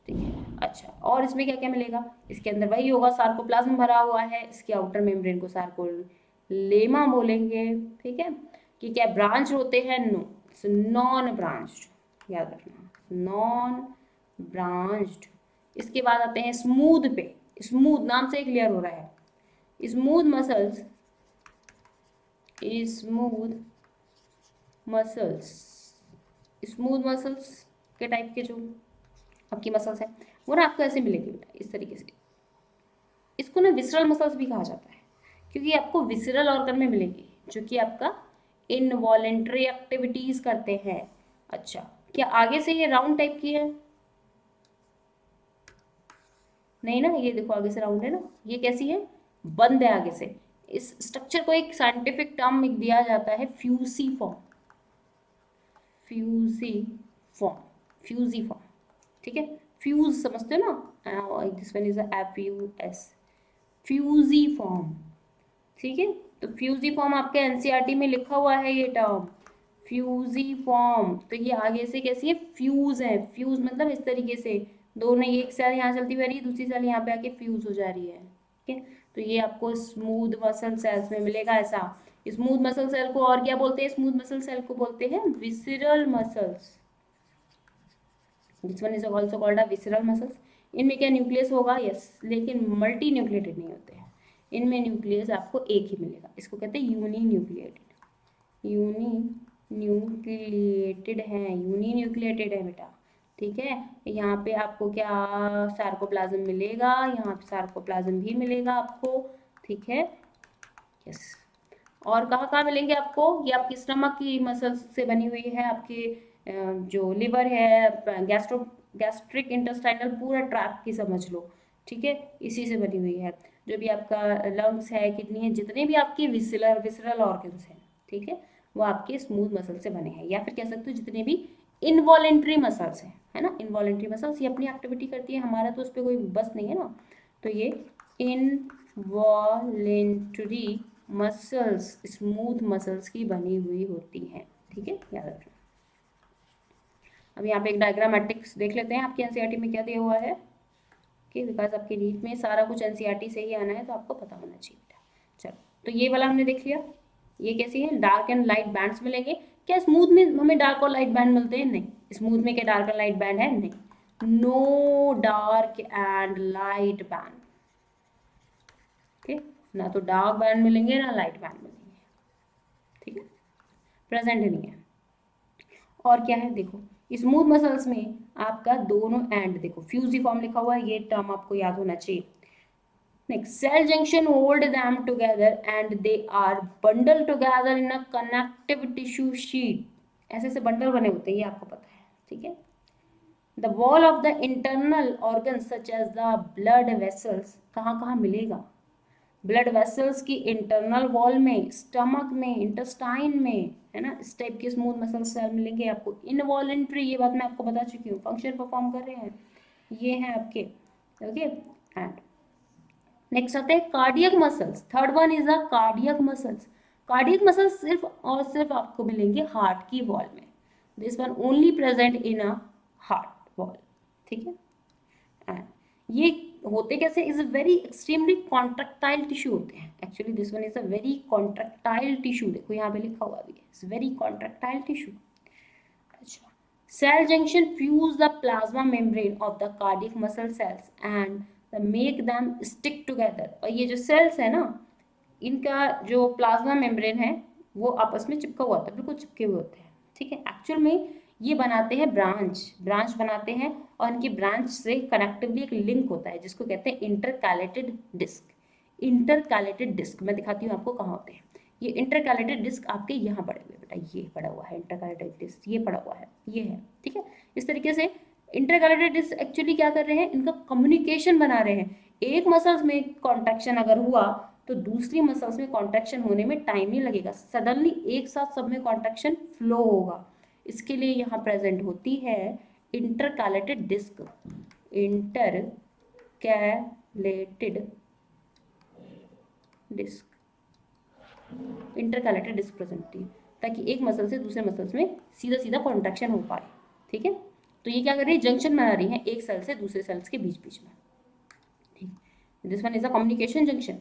ठीक है। अच्छा, और इसमें क्या क्या मिलेगा, इसके अंदर वही होगा, सार्कोप्लाज्म भरा हुआ है, इसके आउटर मेम्ब्रेन को सार्कोलेमा बोलेंगे, ठीक है। कि क्या ब्रांच होते हैं, नो, नॉन ब्रांच्ड, याद रखना, नॉन ब्रांच्ड। इसके बाद आते हैं स्मूथ पे, स्मूथ नाम से क्लियर हो रहा है, smooth muscles, smooth muscles, smooth muscles के टाइप के जो आपकी मसल्स हैं वो ना आपको ऐसे मिलेंगे बेटा, इस तरीके से, इसको इसको ना विसरल मसल्स भी कहा जाता है, क्योंकि आपको विसरल ऑर्गन में मिलेगी, जो कि आपका इनवॉलेंट्री एक्टिविटीज करते हैं। अच्छा, क्या आगे से ये राउंड टाइप की है? नहीं ना, ये देखो आगे से राउंड है ना, ये कैसी है? बंद है आगे से। इस स्ट्रक्चर को एक साइंटिफिक टर्म दिया जाता है फ्यूसीफॉर्म, फ्यूसीफॉर्म, फ्यूजीफॉर्म, ठीक है। फ्यूज समझते हो ना, this one is FUS, fusiform, ठीक है। तो फ्यूजीफॉर्म आपके एनसीईआरटी में लिखा हुआ है ये टर्म, फ्यूजीफॉर्म। तो ये आगे से कैसी है? फ्यूज है। फ्यूज मतलब इस तरीके से दोनों, एक सेल यहाँ चलती हुई रही है, दूसरी सेल यहाँ पे आके फ्यूज हो जा रही है, ठीक है। तो ये आपको स्मूथ मसल सेल्स में मिलेगा ऐसा। स्मूथ मसल सेल को और क्या बोलते हैं? स्मूथ मसल सेल को बोलते हैं visceral muscles. This one is also called visceral muscles. इनमें क्या न्यूक्लियस होगा? यस, लेकिन मल्टी न्यूक्लिएटेड नहीं होते हैं। इनमें न्यूक्लियस आपको एक ही मिलेगा, इसको कहते हैं यूनी न्यूक्लिएटेड। यूनी न्यूक्लिएटेड है, यूनी न्यूक्लिएटेड है बेटा, ठीक है। यहाँ पे आपको क्या सार्कोप्लाज्म मिलेगा, यहाँ पे सार्कोप्लाज्म भी मिलेगा आपको, ठीक है। यस, और कहाँ कहाँ मिलेंगे आपको? ये आपकी स्टमक की मसल्स से बनी हुई है, आपके जो लिवर है, गैस्ट्रिक इंटेस्टाइनल पूरा ट्रैक की समझ लो, ठीक है, इसी से बनी हुई है। जो भी आपका लंग्स है, किडनी है, जितने भी आपके विसरल ऑर्गन्स हैं, ठीक है, वो आपके स्मूथ मसल से बने हैं। या फिर कह सकते हो जितने भी इनवॉलेंट्री मसल्स हैं, है ना, इनवॉलेंट्री मसल्स ये अपनी एक्टिविटी करती है, हमारा तो उस पर कोई बस नहीं है ना। तो ये इनवॉलेंट्री मसल्स स्मूथ मसल्स की बनी हुई होती हैं, ठीक है, याद रखना। अब यहाँ पे एक डायग्रामेटिक्स देख लेते हैं, आपके एनसीईआरटी में क्या दिया हुआ है, कि बिकॉज आपके नीट में सारा कुछ एनसीईआरटी से ही आना है, तो आपको पता होना चाहिए बेटा। चलो, तो ये वाला हमने देख लिया। ये कैसी है? डार्क एंड लाइट बैंड्स मिलेंगे। क्या स्मूथ में हमें डार्क और लाइट बैंड मिलते हैं? नहीं। स्मूथ में क्या डार्क एंड लाइट बैंड है? नहीं, no dark and light band, ठीक, ना तो डार्क बैंड मिलेंगे ना लाइट बैंड मिलेंगे, ठीक है, प्रेजेंट नहीं है। और क्या है? देखो, स्मूथ मसल्स में आपका दोनों एंड, देखो फ्यूजीफॉर्म लिखा हुआ है, ये टर्म आपको याद होना चाहिए। Next, cell junction hold them together and they are bundle together in a connective tissue sheet. ऐसे ऐसे बंडल बने होते हैं, ये आपको पता है, ठीक है। The wall of the internal organ such as the blood vessels, कहाँ कहाँ मिलेगा? ब्लड वेसल्स की इंटरनल वॉल में, स्टमक में, इंटेस्टाइन में, है ना, इस टाइप के स्मूथ मसल सेल मिलेंगे आपको। इनवॉलेंट्री, ये बात मैं आपको बता चुकी हूँ, फंक्शन परफॉर्म कर रहे हैं, ये हैं आपके, ओके। एंड नेक्स्ट आते हैं cardiac muscles. Third one is the cardiac muscles. Cardiac muscles सिर्फ और सिर्फ आपको मिलेंगे हार्ट की वॉल में। This one only present in a heart wall, ठीक है। एंड ये होते कैसे? Is a very extremely contractile tissue होते हैं। Actually this one is a very contractile tissue, देखो यहाँ पे लिखा हुआ भी है, इट्स वेरी कॉन्ट्रैक्टाइल टिश्यू। अच्छा, cell junction fuse the plasma membrane of the cardiac muscle cells and make them stick together. और ये जो सेल्स है ना, इनका जो प्लाज्मा मेम्ब्रेन है वो आपस में चिपका हुआ होता है, बिल्कुल चिपके हुए होते हैं, ठीक है। एक्चुअल में ये बनाते हैं ब्रांच बनाते हैं, और इनकी ब्रांच से कनेक्टिवली एक लिंक होता है जिसको कहते हैं इंटरकैलेटेड डिस्क। इंटरकैलेटेड डिस्क मैं दिखाती हूँ आपको कहाँ होते हैं। ये इंटरकैलेटेड डिस्क आपके यहाँ पड़े हुए बेटा, ये पड़ा हुआ है इंटरकैलेटेड डिस्क, ये पड़ा हुआ है, ये है, ठीक है। इस तरीके से इंटरकैलेटेड डिस्क एक्चुअली क्या कर रहे हैं? इनका कम्युनिकेशन बना रहे हैं। एक मसल्स में कॉन्ट्रैक्शन अगर हुआ तो दूसरी मसल्स में कॉन्ट्रैक्शन होने में टाइम नहीं लगेगा, सडनली एक साथ सब में कॉन्ट्रैक्शन फ्लो होगा। इसके लिए यहाँ प्रेजेंट होती है intercalated disc, intercalated disc, intercalated disc present होती है, ताकि एक मसल से दूसरे मसल्स में सीधा सीधा कॉन्ट्रैक्शन हो पाए, ठीक है। तो ये क्या कर रही है? जंक्शन बना रही है एक सेल से दूसरे सेल्स के बीच बीच में, ठीक। This one is a communication junction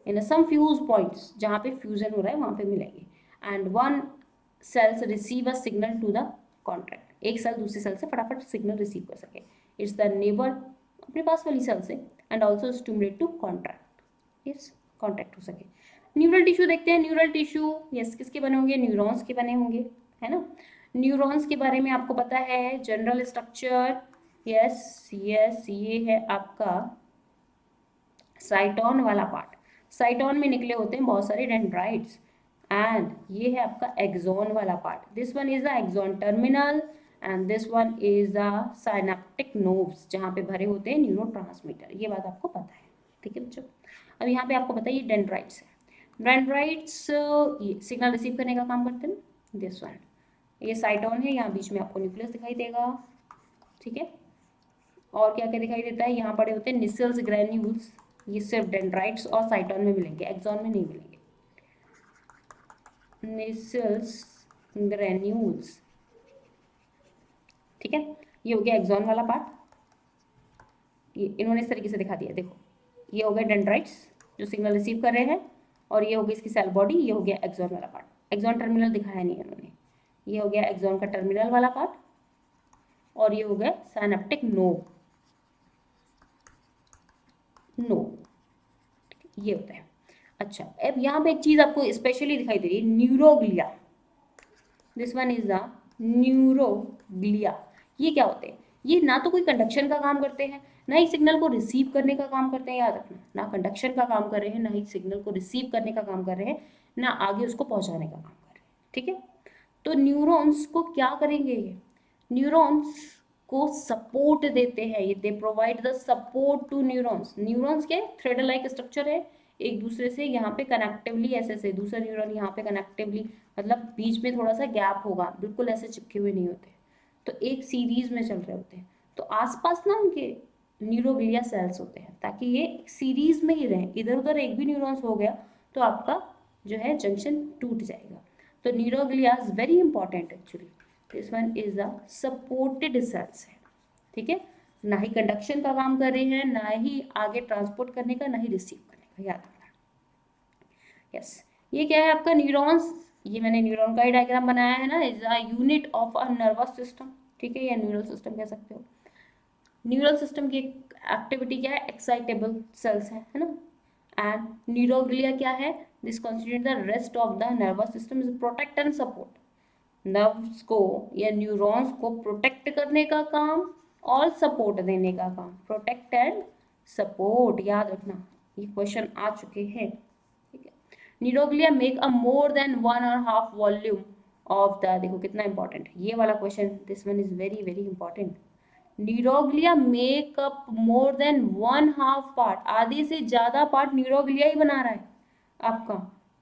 in some fuse points, जहाँ पे फ्यूजन हो रहा है वहाँ पे मिलेंगे। And one cells receive a signal to the contract, एक सेल दूसरे सेल से फटाफट सिग्नल रिसीव कर सके, इट्स द नेबर, अपने पास वाली सेल से, and also stimulate to contract, yes, contract हो सके। न्यूरल टिश्यू देखते हैं। न्यूरल टिश्यू यस किसके बने होंगे? न्यूरॉन्स के बने होंगे, है ना। न्यूरॉन्स के बारे में आपको पता है, जनरल स्ट्रक्चर, यस यस, ये है आपका साइटोन वाला पार्ट, साइटोन में निकले होते हैं बहुत सारे डेंड्राइट्स, एंड ये है आपका एक्सोन वाला part. This one is the axon terminal and this one is the synaptic knobs, जहाँ पे भरे होते हैं न्यूरोट्रांसमीटर। ये बात आपको पता है, ठीक है बच्चों। अब यहाँ पे आपको पता है ये डेंड्राइट्स है। डेंड्राइट्स सिग्नल रिसीव करने का काम करते हैं ना, दिस वन, ये साइटोन है, यहाँ बीच में आपको न्यूक्लियस दिखाई देगा, ठीक है। और क्या क्या दिखाई देता है, यहाँ पड़े होते हैं निसल्स ग्रेन्यूल्स, ये सिर्फ डेंड्राइट्स और साइटोन में मिलेंगे, एक्सोन में नहीं मिलेंगे। निसल्स ग्रेन्यूल्स, ठीक है, ये हो गया एक्सोन वाला पार्ट। ये इन्होंने इस तरीके से दिखा दिया, देखो ये हो गया डेंड्राइट्स जो सिग्नल रिसीव कर रहे हैं, और ये हो गई इसकी सेल बॉडी, ये हो गया एक्सोन वाला पार्ट। एक्सोन टर्मिनल दिखाया नहीं है उन्होंने, ये हो गया एक्सोन का टर्मिनल वाला पार्ट, और ये हो गया साइनेप्टिक नोड, ये होता है। अच्छा, अब यहाँ पे एक चीज आपको स्पेशली दिखाई दे रही है, neuroglia. This one is the neuroglia. ये क्या होते हैं, ये ना तो कोई कंडक्शन का काम करते हैं, ना ही सिग्नल को रिसीव करने का काम करते हैं, याद रखना, ना कंडक्शन का काम कर रहे हैं, ना ही सिग्नल को रिसीव करने का काम कर रहे हैं, ना आगे उसको पहुंचाने का काम कर रहे हैं, ठीक है। तो न्यूरॉन्स को क्या करेंगे, ये न्यूरॉन्स को सपोर्ट देते हैं, ये they provide the support to neurons. Neurons क्या है, थ्रेड लाइक स्ट्रक्चर है, एक दूसरे से यहाँ पे कनेक्टिवली ऐसे से, दूसरा न्यूरॉन यहाँ पे कनेक्टिवली, मतलब बीच में थोड़ा सा गैप होगा, बिल्कुल ऐसे चिपके हुए नहीं होते, तो एक सीरीज में चल रहे होते हैं। तो आसपास ना उनके न्यूरोग्लिया सेल्स होते हैं, ताकि ये सीरीज में ही रहें, इधर उधर एक भी न्यूरॉन्स हो गया तो आपका जो है जंक्शन टूट जाएगा। तो neuroglia is very important actually. This one is the supported cells है, ठीक है, ना ही कंडक्शन का काम कर रहे हैं, ना ही आगे ट्रांसपोर्ट करने का, ना ही रिसीव करने का, याद रखना। यस, ये क्या है आपका न्यूरॉन्स, ये मैंने न्यूरॉन का ही डायग्राम बनाया है ना, is a unit of a nervous system, ठीक है, या न्यूरल सिस्टम कह सकते हो। न्यूरल सिस्टम की एक्टिविटी क्या है, एक्साइटेबल सेल्स है ना, एंड न्यूरोग्लिया क्या है, this constitute the rest of the nervous system, is protect and support. Nerves को या न्यूरॉन्स को प्रोटेक्ट करने का काम और सपोर्ट देने का काम, प्रोटेक्ट एंड सपोर्ट, याद रखना, ये क्वेश्चन आ चुके हैं, ठीक है। Neuroglia make a more then 1.5 volume of the, देखो कितना इंपॉर्टेंट है ये वाला question, this one is very very important. Neuroglia make up more than 1/2 part, आधे से ज्यादा पार्ट न्यूरोग्लिया ही बना रहा है आपका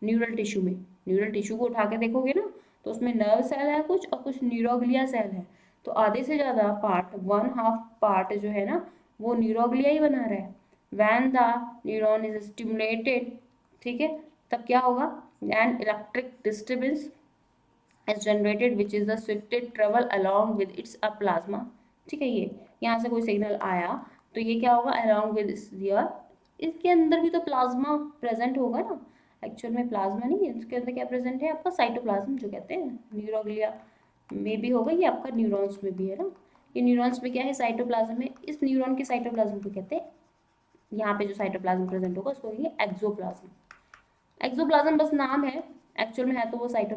न्यूरल टिश्यू में। न्यूरल टिश्यू को उठा के देखोगे ना, तो उसमें नर्व सेल है कुछ और कुछ न्यूरोग्लिया सेल है, तो आधे से ज़्यादा पार्ट, 1/2 पार्ट जो है ना, वो न्यूरोग्लिया ही बना रहा है। When the neuron is stimulated, ठीक है, तब क्या होगा, an electric disturbance is generated which is the swifted travel along with its a plasma, ठीक है। ये यहाँ से कोई सिग्नल आया तो ये क्या होगा, अलॉन्ग विद योर, इसके अंदर भी तो प्लाज्मा प्रेजेंट होगा ना, एक्चुअल में प्लाज्मा नहीं है, इसके अंदर क्या प्रेजेंट है आपका, साइटोप्लाज्म जो कहते हैं, न्यूरोग्लिया में भी होगा, ये आपका न्यूरॉन्स में भी है ना, ये न्यूरॉन्स में क्या है, साइटोप्लाज्म है, इस न्यूरॉन के साइटोप्लाज्म को कहते हैं, यहाँ पे जो साइटोप्लाज्म प्रेजेंट होगा उसको कहेंगे एक्सोप्लाज्म। एक्सोप्लाज्म बस नाम है, एक्चुअल में है तो वो साइटोप्लाज्म